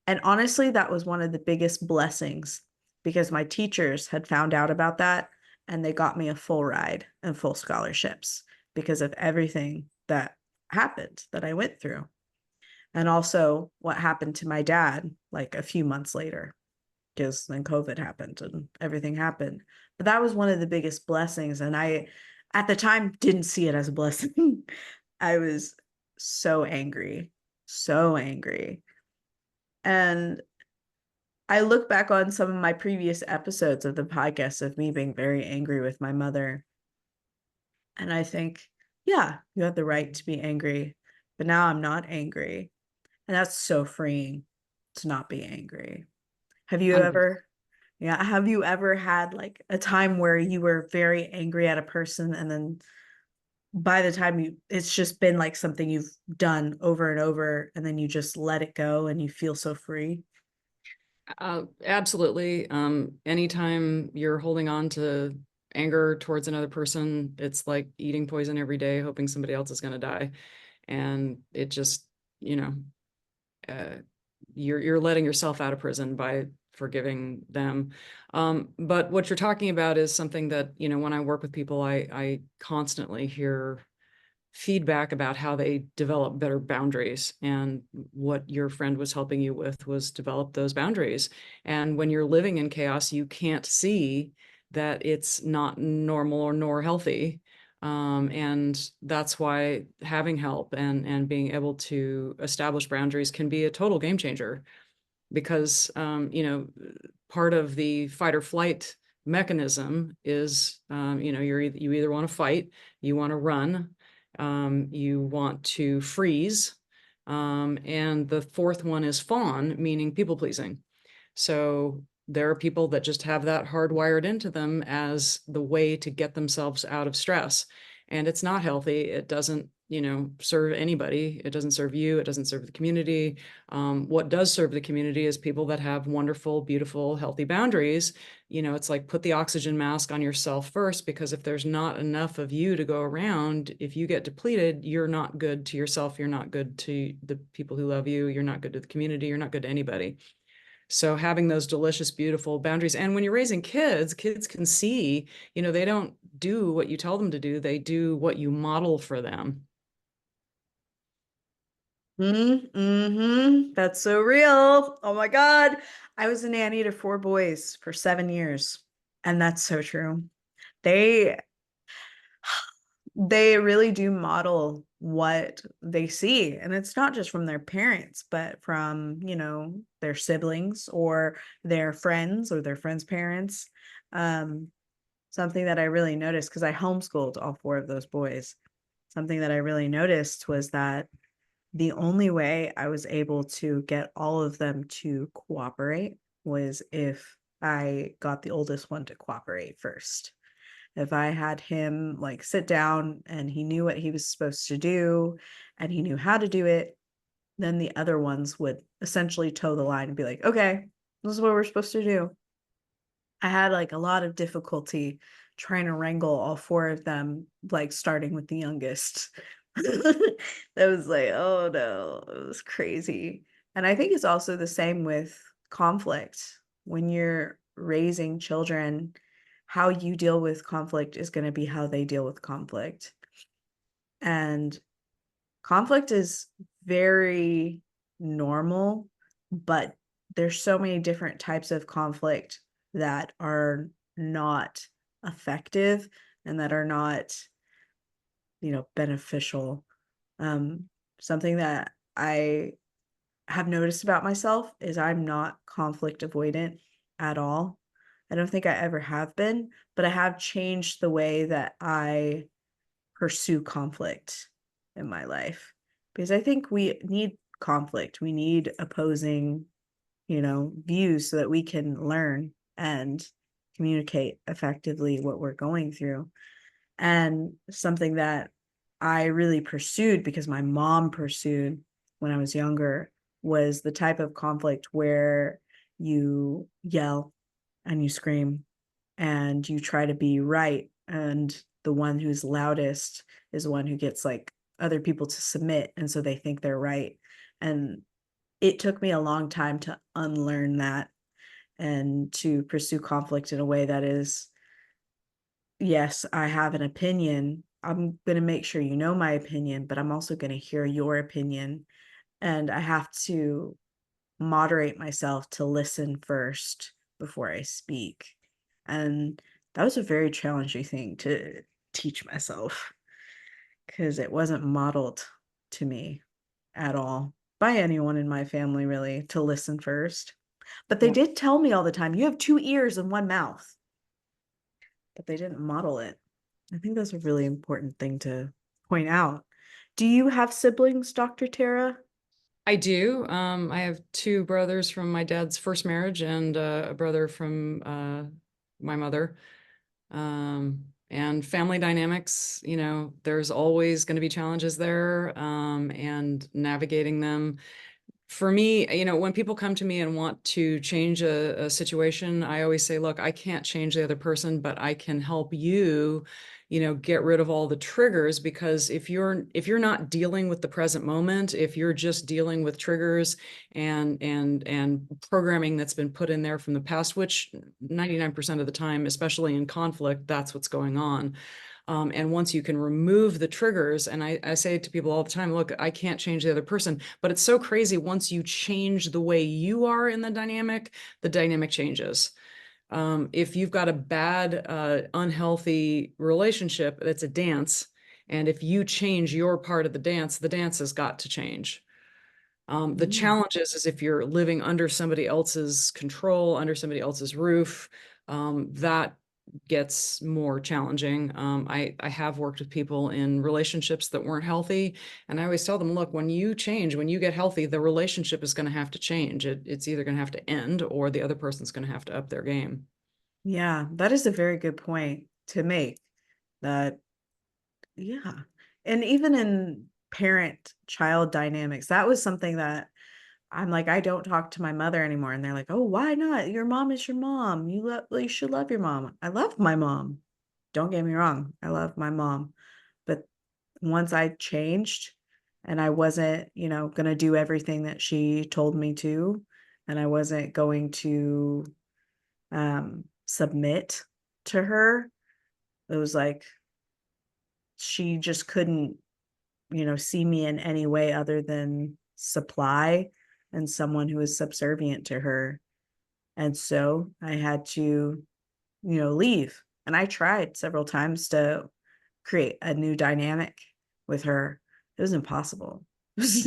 And honestly, that was one of the biggest blessings because my teachers had found out about that and they got me a full ride and full scholarships because of everything that happened that I went through. And also what happened to my dad like a few months later, because then COVID happened and everything happened. But that was one of the biggest blessings. And I, at the time, didn't see it as a blessing. I was so angry, so angry. And I look back on some of my previous episodes of the podcast of me being very angry with my mother. And I think, yeah, you have the right to be angry, but now I'm not angry. And that's so freeing to not be angry. Have you ever, yeah, have you ever had like a time where you were very angry at a person and then by the time it's just been like something you've done over and over and then you just let it go and you feel so free? Absolutely. Anytime you're holding on to anger towards another person, it's like eating poison every day, hoping somebody else is going to die. And it just, you know, uh, you're letting yourself out of prison by forgiving them. But what you're talking about is something that, when I work with people, I constantly hear feedback about how they develop better boundaries. And what your friend was helping you with was develop those boundaries. And when you're living in chaos, you can't see that it's not normal or nor healthy. And that's why having help and being able to establish boundaries can be a total game changer because part of the fight or flight mechanism is you either want to fight, you want to run, you want to freeze, and the fourth one is fawn, meaning people pleasing. So there are people that just have that hardwired into them as the way to get themselves out of stress. And it's not healthy. It doesn't, serve anybody. It doesn't serve you. It doesn't serve the community. What does serve the community is people that have wonderful, beautiful, healthy boundaries. It's like put the oxygen mask on yourself first, because if there's not enough of you to go around, if you get depleted, you're not good to yourself. You're not good to the people who love you. You're not good to the community. You're not good to anybody. So having those delicious, beautiful boundaries. And when you're raising kids, kids can see, they don't do what you tell them to do. They do what you model for them. That's so real. Oh my God. I was a nanny to 4 boys for 7 years. And that's so true. They they really do model what they see. And it's not just from their parents, but from, their siblings or their friends or their friends' parents. Something that I really noticed, because I homeschooled all 4 of those boys, something that I really noticed was that the only way I was able to get all of them to cooperate was if I got the oldest one to cooperate first. If I had him like sit down and he knew what he was supposed to do and he knew how to do it, then the other ones would essentially toe the line and be like, okay, this is what we're supposed to do. I had like a lot of difficulty trying to wrangle all 4 of them, like starting with the youngest. That was like, oh no, it was crazy. And I think it's also the same with conflict. When you're raising children, how you deal with conflict is going to be how they deal with conflict. And conflict is very normal, but there's so many different types of conflict that are not effective and that are not beneficial. Something that I have noticed about myself is I'm not conflict avoidant at all. I don't think I ever have been, but I have changed the way that I pursue conflict in my life because I think we need conflict. We need opposing, views so that we can learn and communicate effectively what we're going through. And something that I really pursued because my mom pursued when I was younger was the type of conflict where you yell and you scream and you try to be right. And the one who's loudest is the one who gets like other people to submit. And so they think they're right. And it took me a long time to unlearn that and to pursue conflict in a way that is, yes, I have an opinion. I'm going to make sure you know my opinion, but I'm also going to hear your opinion. And I have to moderate myself to listen first before I speak. And that was a very challenging thing to teach myself because it wasn't modeled to me at all by anyone in my family, really, to listen first. But they Yeah. did tell me all the time, you have two ears and one mouth, but they didn't model it. I think that's a really important thing to point out. Do you have siblings, Dr. Tara? I do. I have two brothers from my dad's first marriage and a brother from my mother. And family dynamics, there's always going to be challenges there, and navigating them. For me, when people come to me and want to change a situation, I always say, look, I can't change the other person, but I can help you, get rid of all the triggers, because if you're not dealing with the present moment, if you're just dealing with triggers and programming that's been put in there from the past, which 99% of the time, especially in conflict, that's what's going on. And once you can remove the triggers, and I say to people all the time, look, I can't change the other person, but it's so crazy. Once you change the way you are in the dynamic changes. If you've got a bad, unhealthy relationship, it's a dance. And if you change your part of the dance has got to change. The Mm. challenge is if you're living under somebody else's control, under somebody else's roof, that gets more challenging. I have worked with people in relationships that weren't healthy, and I always tell them, look, when you change, when you get healthy, the relationship is going to have to change. It's either going to have to end or the other person's going to have to up their game. Yeah, that is a very good point to make. That, yeah. And even in parent-child dynamics, that was something that I'm like, I don't talk to my mother anymore. And they're like, oh, why not? Your mom is your mom. You should love your mom. I love my mom. Don't get me wrong. I love my mom. But once I changed and I wasn't, going to do everything that she told me to, and I wasn't going to submit to her, it was like she just couldn't, see me in any way other than supply and someone who is subservient to her. And so I had to, leave. And I tried several times to create a new dynamic with her. It was impossible. It was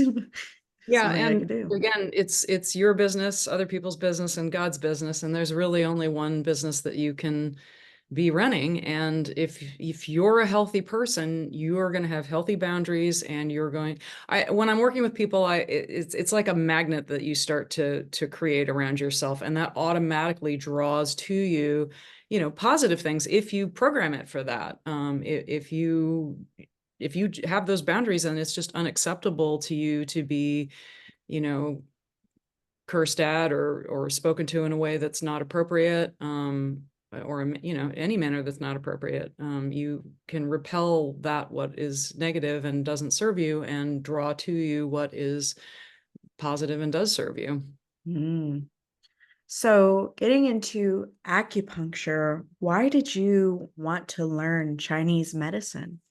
Yeah, something I and could do. again, it's your business, other people's business, and God's business, and there's really only one business that you can be running. And if you're a healthy person, you are going to have healthy boundaries, and you're going, when I'm working with people, it's like a magnet that you start to create around yourself, and that automatically draws to you, positive things if you program it for that. If you have those boundaries, and it's just unacceptable to you to be, you know, cursed at or spoken to in a way that's not appropriate, or any manner that's not appropriate, you can repel that what is negative and doesn't serve you, and draw to you what is positive and does serve you. Mm. So, getting into acupuncture, why did you want to learn Chinese medicine?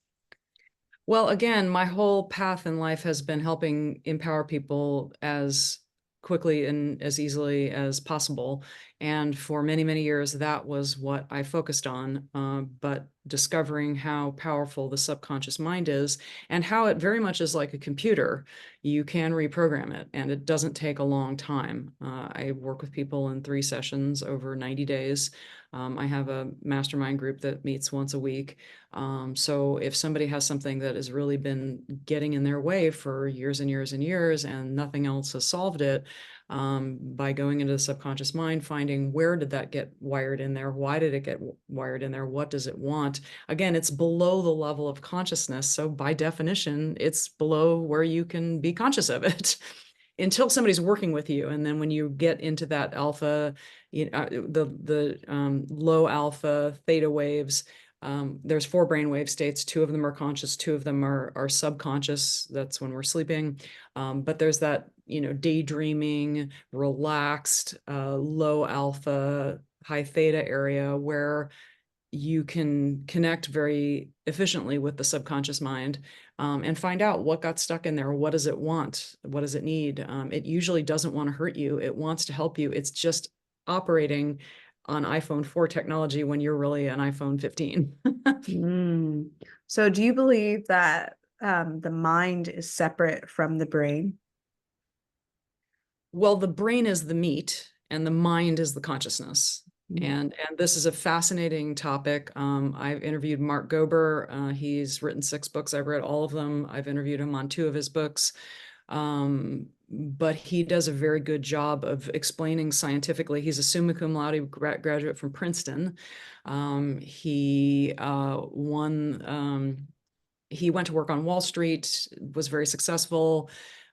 Well, again, my whole path in life has been helping empower people as quickly and as easily as possible. And for many, many years, that was what I focused on. But discovering how powerful the subconscious mind is and how it very much is like a computer. You can reprogram it, and it doesn't take a long time. I work with people in 3 sessions over 90 days. I have a mastermind group that meets once a week. So if somebody has something that has really been getting in their way for years and years and years, and nothing else has solved it, by going into the subconscious mind, finding where did that get wired in there? Why did it get wired in there? What does it want? Again, it's below the level of consciousness. So by definition, it's below where you can be conscious of it until somebody's working with you. And then when you get into that alpha, the low alpha theta waves, there's 4 brainwave states. 2 of them are conscious, 2 of them are subconscious. That's when we're sleeping. But there's that, daydreaming, relaxed, low alpha, high theta area where you can connect very efficiently with the subconscious mind, and find out what got stuck in there. What does it want? What does it need? It usually doesn't want to hurt you. It wants to help you. It's just operating on iPhone 4 technology when you're really an iPhone 15. Mm. So do you believe that the mind is separate from the brain? Well, the brain is the meat and the mind is the consciousness. Mm. And this is a fascinating topic. I've interviewed Mark Gober. He's written 6 books. I've read all of them. I've interviewed him on 2 of his books. But he does a very good job of explaining scientifically. He's a summa cum laude graduate from Princeton. He he went to work on Wall Street, was very successful,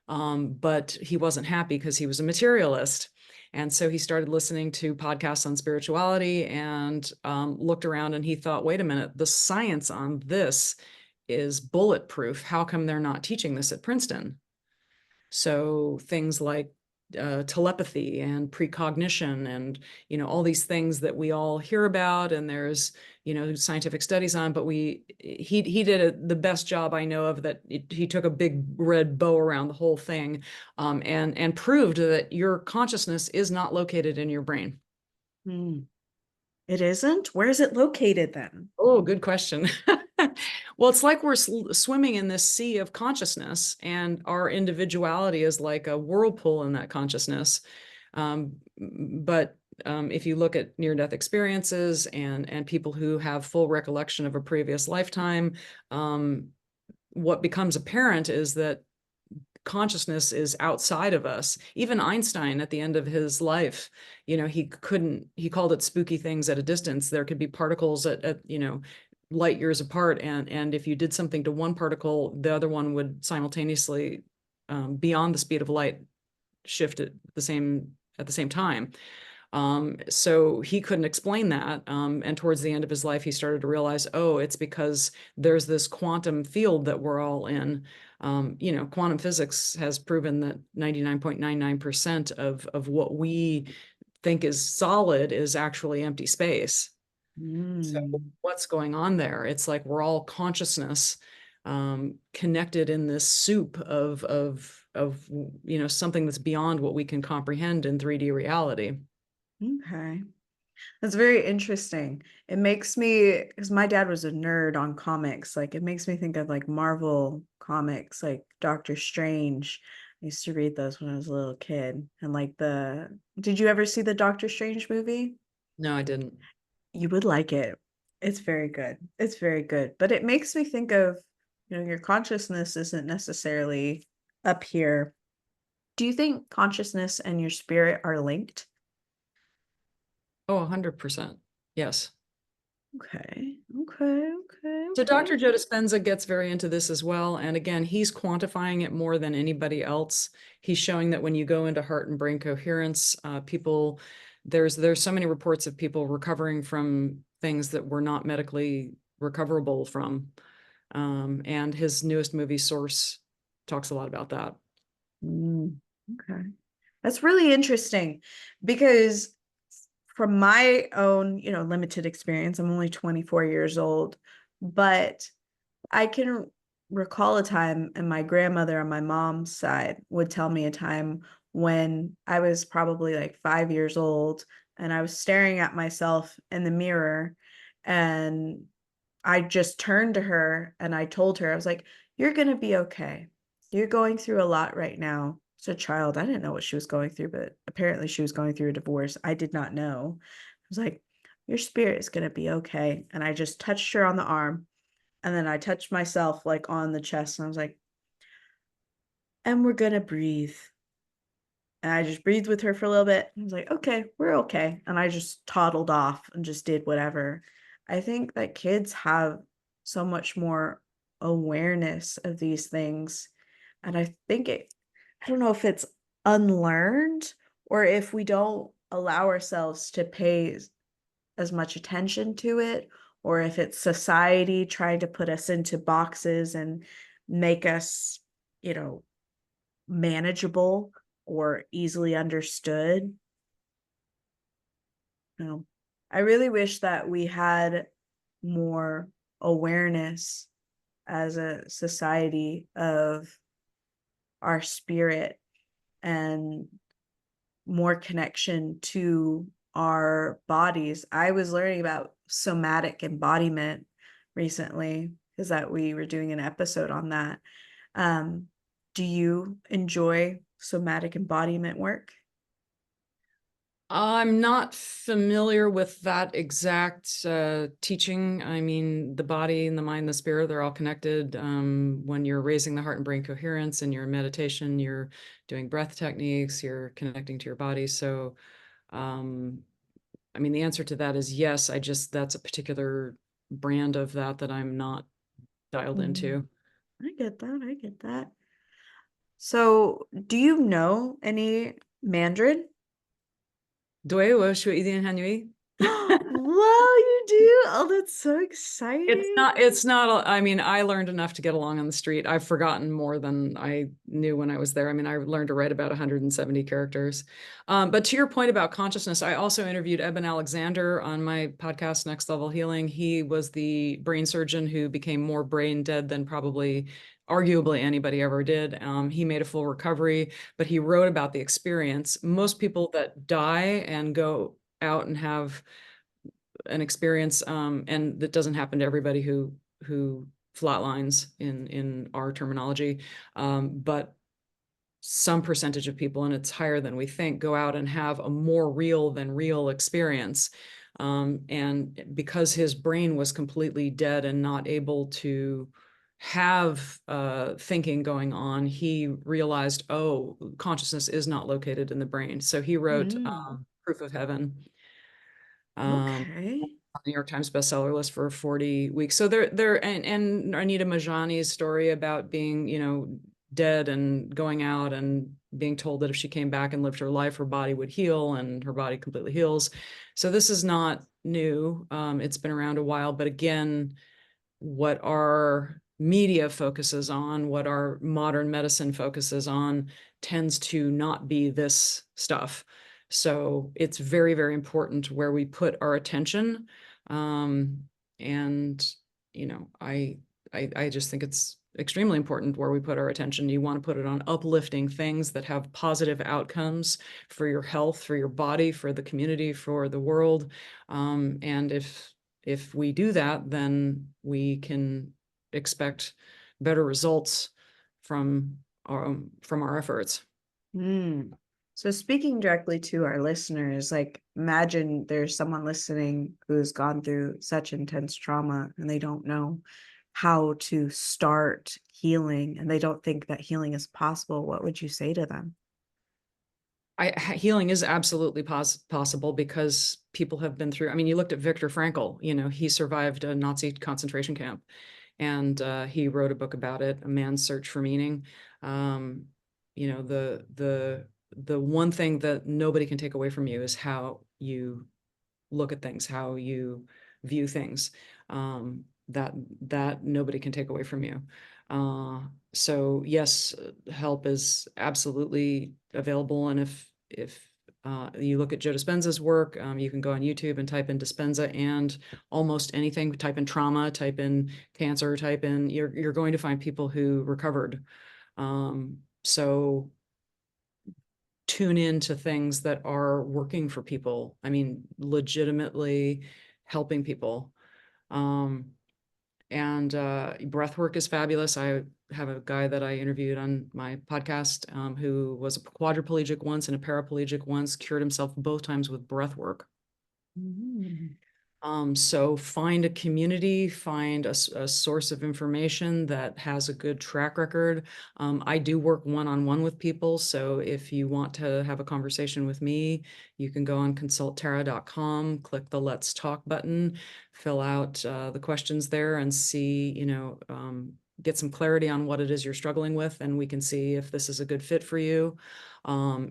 but he wasn't happy because he was a materialist. And so he started listening to podcasts on spirituality and looked around, and he thought, wait a minute, the science on this is bulletproof. How come they're not teaching this at Princeton? So things like telepathy and precognition and, all these things that we all hear about and there's, scientific studies on, but he did the best job I know of, that he took a big red bow around the whole thing, and proved that your consciousness is not located in your brain. Mm. It isn't? Where is it located then? Oh, good question. Well, it's like we're swimming in this sea of consciousness, and our individuality is like a whirlpool in that consciousness. But if you look at near-death experiences and people who have full recollection of a previous lifetime, what becomes apparent is that consciousness is outside of us. Even Einstein at the end of his life, he called it spooky things at a distance. There could be particles at light years apart. And if you did something to one particle, the other one would simultaneously, beyond the speed of light, shift at the same time. So he couldn't explain that. And towards the end of his life, he started to realize, oh, it's because there's this quantum field that we're all in. Quantum physics has proven that 99.99% of what we think is solid is actually empty space. So Mm. what's going on there? It's like we're all consciousness, connected in this soup of something that's beyond what we can comprehend in 3D reality. Okay. That's very interesting. It makes me, because my dad was a nerd on comics, like it makes me think of like Marvel comics, like Doctor Strange. I used to read those when I was a little kid. And like did you ever see the Doctor Strange movie? No, I didn't. You would like it. It's very good. It's very good. But it makes me think of, your consciousness isn't necessarily up here. Do you think consciousness and your spirit are linked? Oh, 100%. Yes. Okay. Okay. Okay. So Okay. Dr. Joe Dispenza gets very into this as well. And again, he's quantifying it more than anybody else. He's showing that when you go into heart and brain coherence, there's so many reports of people recovering from things that were not medically recoverable from. And his newest movie, Source, talks a lot about that. Mm, okay. That's really interesting because from my own, limited experience, I'm only 24 years old, but I can recall a time, and my grandmother on my mom's side would tell me a time when I was probably like 5 years old, and I was staring at myself in the mirror, and I just turned to her and I told her, I was like, "You're going to be okay. You're going through a lot right now." As a child, I didn't know what she was going through, but apparently she was going through a divorce. I did not know. I was like, "Your spirit is going to be okay." And I just touched her on the arm, and then I touched myself like on the chest, and I was like, "And we're going to breathe." And I just breathed with her for a little bit. I was like, "Okay, we're okay." And I just toddled off and just did whatever. I think that kids have so much more awareness of these things. And I don't know if it's unlearned or if we don't allow ourselves to pay as much attention to it, or if it's society trying to put us into boxes and make us, you know, manageable or easily understood. No. I really wish that we had more awareness as a society of our spirit and more connection to our bodies. I was learning about somatic embodiment recently because that we were doing an episode on that. Um, do you enjoy somatic embodiment work? I'm not familiar with that exact teaching. I mean, the body and the mind, the spirit, they're all connected. When you're raising the heart and brain coherence in your meditation, you're doing breath techniques, you're connecting to your body. So, um, I mean, the answer to that is yes. That's a particular brand of that I'm not dialed Mm, into. I get that. I get that. So, do you know any Mandarin? 对，我说一点汉语。Wow, you do? Oh, that's so exciting. It's not, I mean, I learned enough to get along on the street. I've forgotten more than I knew when I was there. I mean, I learned to write about 170 characters. But to your point about consciousness, I also interviewed Eben Alexander on my podcast, Next Level Healing. He was the brain surgeon who became more brain dead than probably arguably anybody ever did. He made a full recovery, but he wrote about the experience. Most people that die and go out and have an experience, and that doesn't happen to everybody who flatlines in our terminology, but some percentage of people, and it's higher than we think, go out and have a more real than real experience. And because his brain was completely dead and not able to have thinking going on, he realized, oh, consciousness is not located in the brain. So he wrote Mm, Proof of Heaven. Um, okay. on the New York Times bestseller list for 40 weeks. So there, and Anita Majani's story about being, dead and going out and being told that if she came back and lived her life, her body would heal, and her body completely heals. So this is not new. It's been around a while, but again, what our media focuses on, what our modern medicine focuses on, tends to not be this stuff. So it's very, very important where we put our attention. Um, and I just think it's extremely important where we put our attention. You want to put it on uplifting things that have positive outcomes for your health, for your body, for the community, for the world. And if we do that, then we can expect better results from our efforts. Mm. So speaking directly to our listeners, like imagine there's someone listening who's gone through such intense trauma and they don't know how to start healing and they don't think that healing is possible. What would you say to them? Healing is absolutely possible because people have been through. I mean, you looked at Viktor Frankl. He survived a Nazi concentration camp, and he wrote a book about it, A Man's Search for Meaning. Um, the one thing that nobody can take away from you is how you look at things, how you view things. That nobody can take away from you. So yes, help is absolutely available, and if you look at Joe Dispenza's work, you can go on YouTube and type in Dispenza and almost anything. Type in trauma, type in cancer, type in. You're going to find people who recovered. So tune into things that are working for people. I mean, legitimately helping people. And breath work is fabulous. I have a guy that I interviewed on my podcast who was a quadriplegic once and a paraplegic once, cured himself both times with breath work. Mm. So find a community, find a source of information that has a good track record. I do work one-on-one with people. So if you want to have a conversation with me, you can go on consulttara.com, click the Let's Talk button, fill out the questions there and see, get some clarity on what it is you're struggling with, and we can see if this is a good fit for you.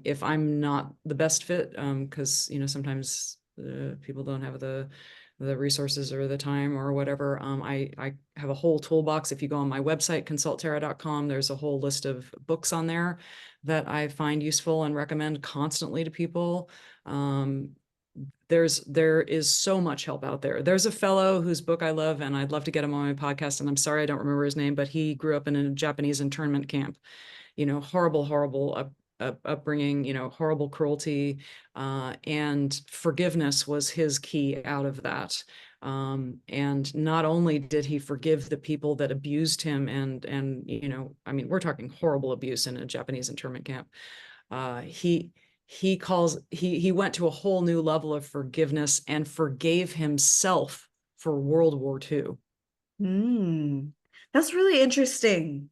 If I'm not the best fit, because, sometimes people don't have the resources or the time or whatever. I have a whole toolbox. If you go on my website, consulttara.com, there's a whole list of books on there that I find useful and recommend constantly to people. There is so much help out there. There's a fellow whose book I love, and I'd love to get him on my podcast, and I'm sorry I don't remember his name, but he grew up in a Japanese internment camp. Horrible upbringing, horrible cruelty, and forgiveness was his key out of that. And not only did he forgive the people that abused him, and I mean, we're talking horrible abuse in a Japanese internment camp. He went to a whole new level of forgiveness and forgave himself for World War II. That's really interesting.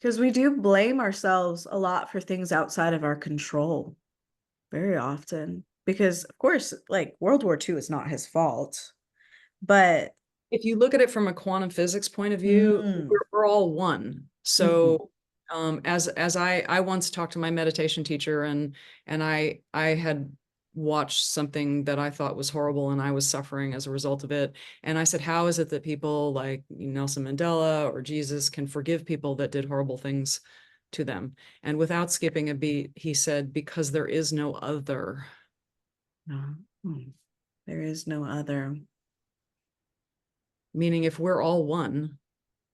Because we do blame ourselves a lot for things outside of our control very often. Because, of course, like World War II is not his fault. But if you look at it from a quantum physics point of view, mm, we're all one. mhm. So as I once talked to my meditation teacher, and I had watched something that I thought was horrible and I was suffering as a result of it. And I said, how is it that people like Nelson Mandela or Jesus can forgive people that did horrible things to them? And without skipping a beat, he said, because there is no other. No, there is no other. Meaning if we're all one,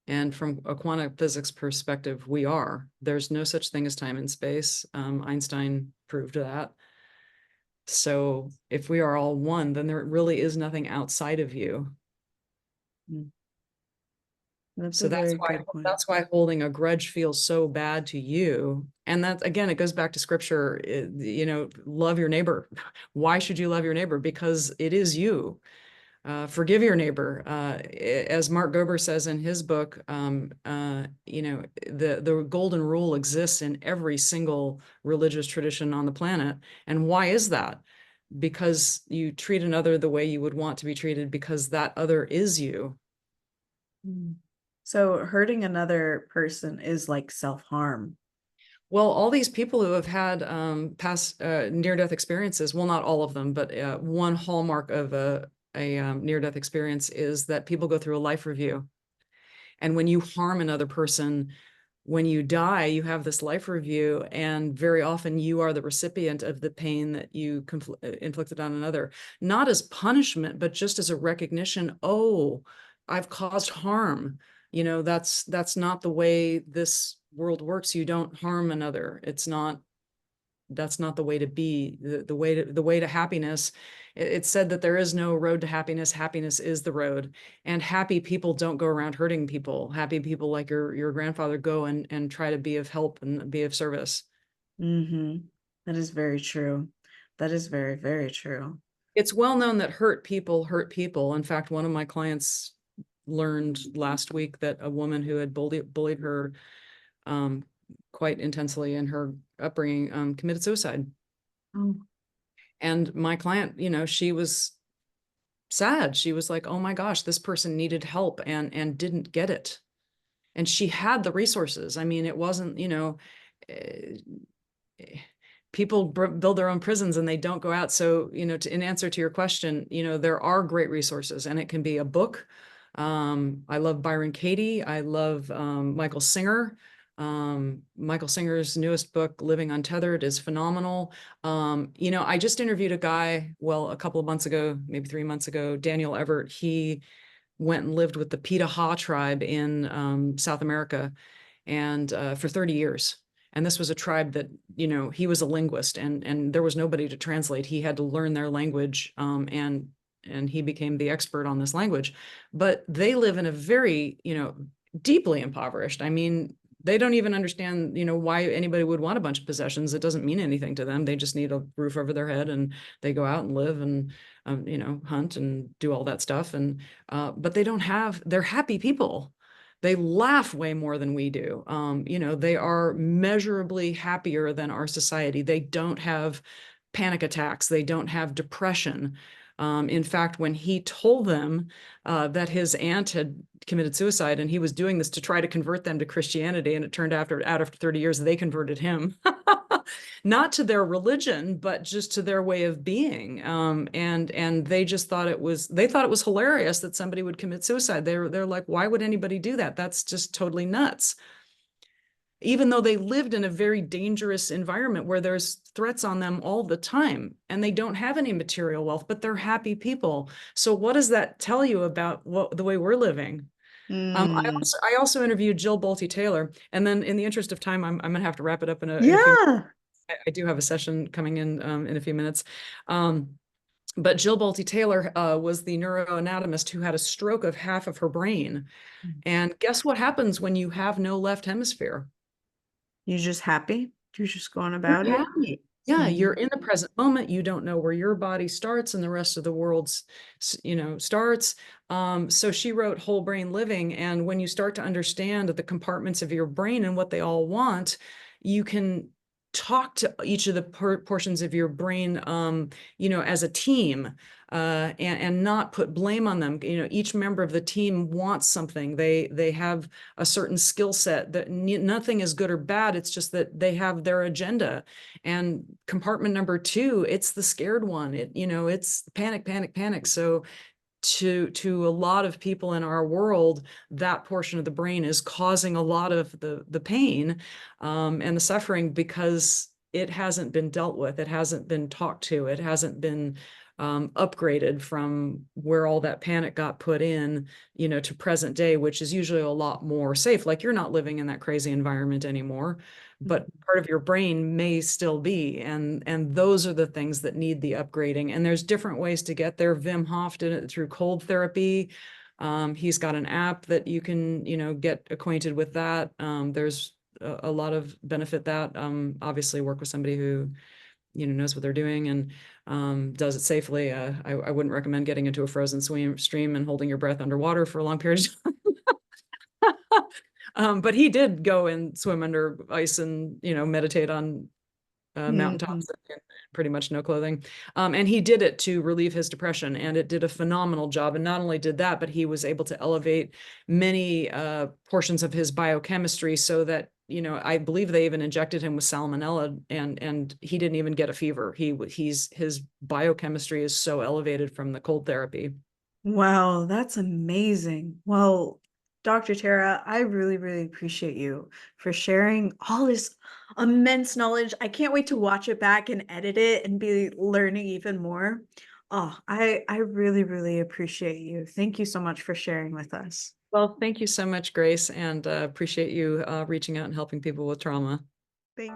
and from a quantum physics perspective, we are. There's no such thing as time and space. Einstein proved that. So if we are all one, then there really is nothing outside of you. Mm. That's So a very good point. that's why holding a grudge feels so bad to you. And that, again, it goes back to scripture. Love your neighbor. Why should you love your neighbor? Because it is you. Forgive your neighbor. As Mark Gober says in his book, the golden rule exists in every single religious tradition on the planet. And why is that? Because you treat another the way you would want to be treated, because that other is you. Mm. So hurting another person is like self-harm. Well, all these people who have had past near-death experiences, well, not all of them, but one hallmark of a near-death experience is that people go through a life review. And when you harm another person, when you die, you have this life review, and very often you are the recipient of the pain that you inflicted on another, not as punishment, but just as a recognition. Oh, I've caused harm. That's not the way this world works. You don't harm another. That's not the way to be. The way to happiness. It's said that there is no road to happiness. Happiness is the road. And happy people don't go around hurting people. Happy people, like your grandfather, go and try to be of help and be of service. Mm-hmm. That is very true. That is very, very true. It's well known that hurt people hurt people. In fact, one of my clients learned last week that a woman who had bullied her um, quite intensely in her upbringing committed suicide. Oh. And my client, she was sad. She was like, oh my gosh, this person needed help and didn't get it. And she had the resources. I mean, it wasn't, eh, people build their own prisons and they don't go out. So, in answer to your question, there are great resources, and it can be a book. I love Byron Katie. I love Michael Singer. Michael Singer's newest book, Living Untethered, is phenomenal. I just interviewed a guy, well, a couple of months ago, maybe 3 months ago, Daniel Everett. He went and lived with the Pita Ha tribe in South America, and for 30 years. And this was a tribe that, he was a linguist, and there was nobody to translate. He had to learn their language, and he became the expert on this language. But they live in a very, deeply impoverished. I mean, they don't even understand, why anybody would want a bunch of possessions. It doesn't mean anything to them. They just need a roof over their head, and they go out and live and, hunt and do all that stuff. And, but they're happy people. They laugh way more than we do. They are measurably happier than our society. They don't have panic attacks. They don't have depression. In fact, when he told them that his aunt had committed suicide, and he was doing this to try to convert them to Christianity, and it turned out after 30 years, they converted him. Not to their religion, but just to their way of being. And they just thought it was hilarious that somebody would commit suicide. They're like, why would anybody do that? That's just totally nuts. Even though they lived in a very dangerous environment where there's threats on them all the time, and they don't have any material wealth, but they're happy people. So what does that tell you about the way we're living? Mm. I also interviewed Jill Bolte Taylor, and then in the interest of time, I'm gonna have to wrap it up in a few. Yeah. I do have a session coming in a few minutes. Um, but Jill Bolte Taylor was the neuroanatomist who had a stroke of half of her brain. And guess what happens when you have no left hemisphere? You're just happy. You're just going You're about it. happy. Yeah, Mhm. you're in the present moment. You don't know where your body starts and the rest of the world's, starts. So she wrote Whole Brain Living. And when you start to understand the compartments of your brain and what they all want, you can talk to each of the portions of your brain, as a team, and not put blame on them. Each member of the team wants something. They have a certain skill set that nothing is good or bad. It's just that they have their agenda. And compartment number two, it's the scared one. It's panic, panic, panic. So to a lot of people in our world, that portion of the brain is causing a lot of the pain, and the suffering, because it hasn't been dealt with. It hasn't been talked to. It hasn't been upgraded from where all that panic got put in, to present day, which is usually a lot more safe. Like, you're not living in that crazy environment anymore, but part of your brain may still be. And those are the things that need the upgrading. And there's different ways to get there. Wim Hof did it through cold therapy. He's got an app that you can, get acquainted with that. There's a lot of benefit that, obviously work with somebody who, knows what they're doing, and does it safely. I wouldn't recommend getting into a frozen stream and holding your breath underwater for a long period of time. But he did go and swim under ice and, meditate on Mhm. mountaintops and pretty much no clothing. And he did it to relieve his depression, and it did a phenomenal job. And not only did that, but he was able to elevate many portions of his biochemistry, so that, I believe they even injected him with salmonella, and he didn't even get a fever. His biochemistry is so elevated from the cold therapy. Wow, that's amazing. Well, Dr. Tara, I really, really appreciate you for sharing all this immense knowledge. I can't wait to watch it back and edit it and be learning even more. Oh, I really, really appreciate you. Thank you so much for sharing with us. Well, thank you so much, Grace, and appreciate you reaching out and helping people with trauma. Thank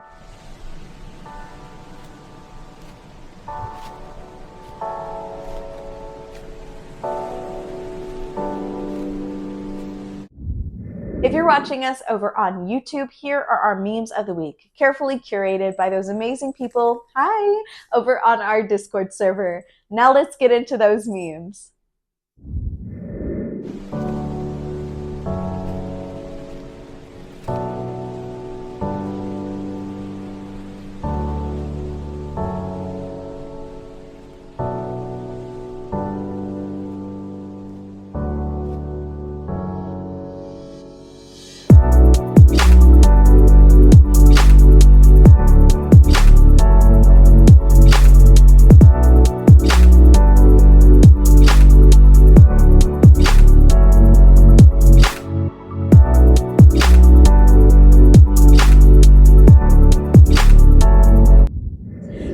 If you're watching us over on YouTube, here are our memes of the week, carefully curated by those amazing people, hi, over on our Discord server. Now let's get into those memes.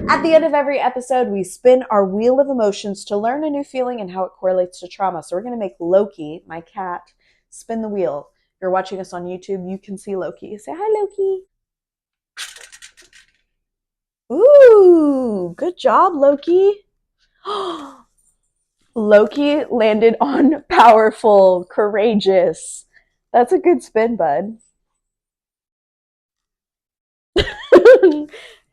At the end of every episode, we spin our wheel of emotions to learn a new feeling and how it correlates to trauma. So we're going to make Loki, my cat, spin the wheel. If you're watching us on YouTube, you can see Loki. Say hi, Loki. Ooh, good job, Loki. Loki landed on powerful, courageous. That's a good spin, bud.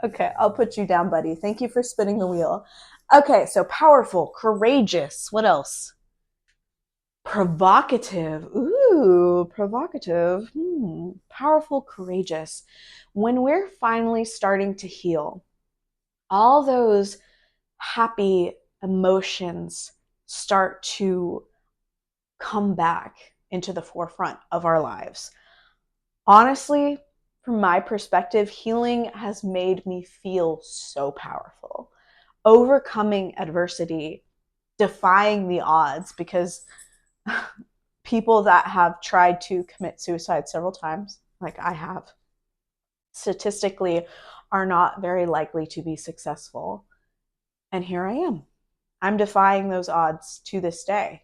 Okay, I'll put you down, buddy. Thank you for spinning the wheel. Okay, so powerful, courageous. What else? Provocative. Ooh, provocative. Powerful, courageous. When we're finally starting to heal, all those happy emotions start to come back into the forefront of our lives. Honestly, from my perspective, healing has made me feel so powerful. Overcoming adversity, defying the odds, because people that have tried to commit suicide several times, like I have, statistically are not very likely to be successful. And here I am. I'm defying those odds to this day.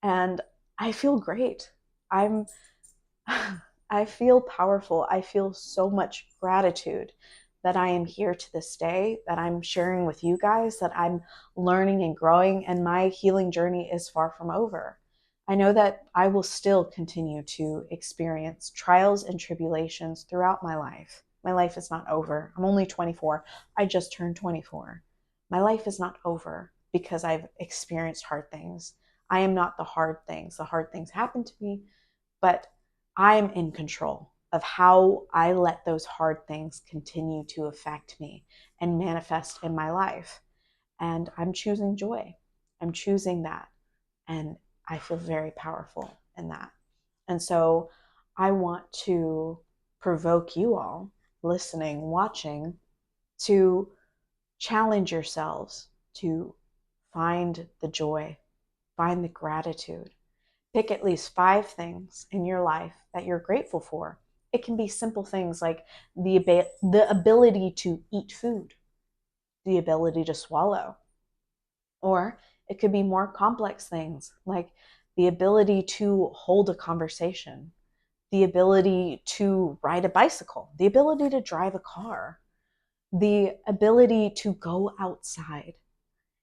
And I feel great. I'm I feel powerful. I feel so much gratitude that I am here to this day, that I'm sharing with you guys, that I'm learning and growing, and my healing journey is far from over. I know that I will still continue to experience trials and tribulations throughout my life. My life is not over. I'm only 24. I just turned 24. My life is not over because I've experienced hard things. I am not the hard things. The hard things happen to me, but I'm in control of how I let those hard things continue to affect me and manifest in my life. And I'm choosing joy. I'm choosing that. And I feel very powerful in that. And so I want to provoke you all listening, watching, to challenge yourselves to find the joy, find the gratitude. Pick at least 5 things in your life that you're grateful for. It can be simple things like the ability to eat food, the ability to swallow, or it could be more complex things like the ability to hold a conversation, the ability to ride a bicycle, the ability to drive a car, the ability to go outside,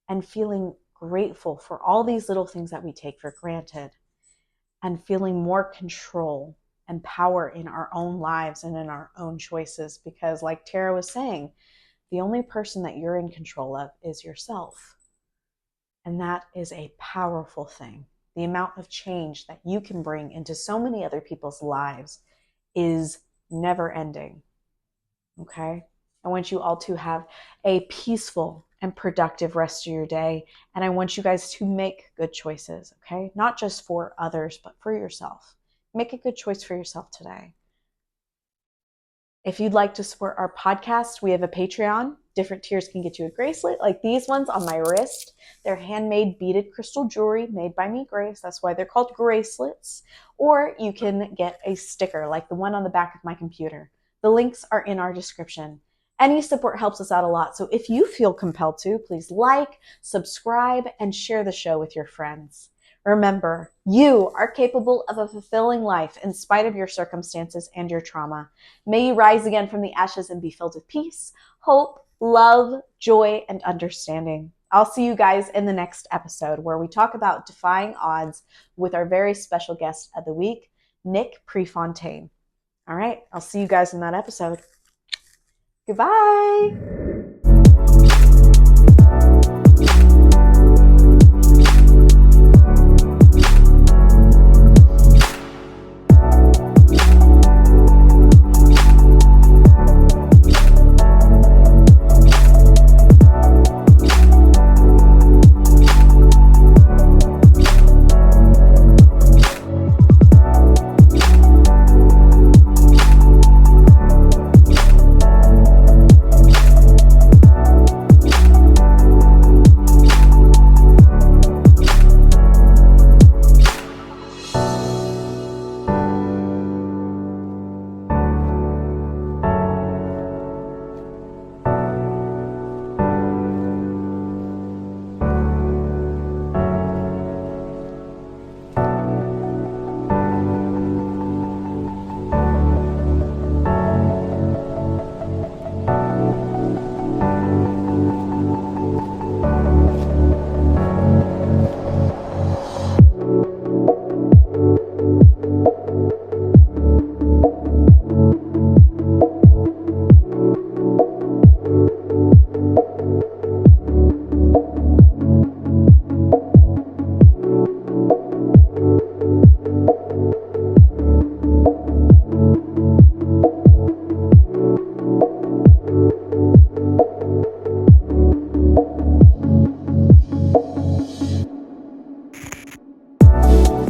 and feeling grateful for all these little things that we take for granted, and feeling more control and power in our own lives and in our own choices. Because, like Tara was saying, the only person that you're in control of is yourself. And that is a powerful thing. The amount of change that you can bring into so many other people's lives is never ending. Okay? I want you all to have a peaceful and productive rest of your day. And I want you guys to make good choices, okay? Not just for others, but for yourself. Make a good choice for yourself today. If you'd like to support our podcast, we have a Patreon. Different tiers can get you a bracelet like these ones on my wrist. They're handmade beaded crystal jewelry made by me, Grace. That's why they're called bracelets. Or you can get a sticker like the one on the back of my computer. The links are in our description. Any support helps us out a lot. So if you feel compelled to, please like, subscribe, and share the show with your friends. Remember, you are capable of a fulfilling life in spite of your circumstances and your trauma. May you rise again from the ashes and be filled with peace, hope, love, joy, and understanding. I'll see you guys in the next episode where we talk about defying odds with our very special guest of the week, Nick Prefontaine. All right, I'll see you guys in that episode. Goodbye.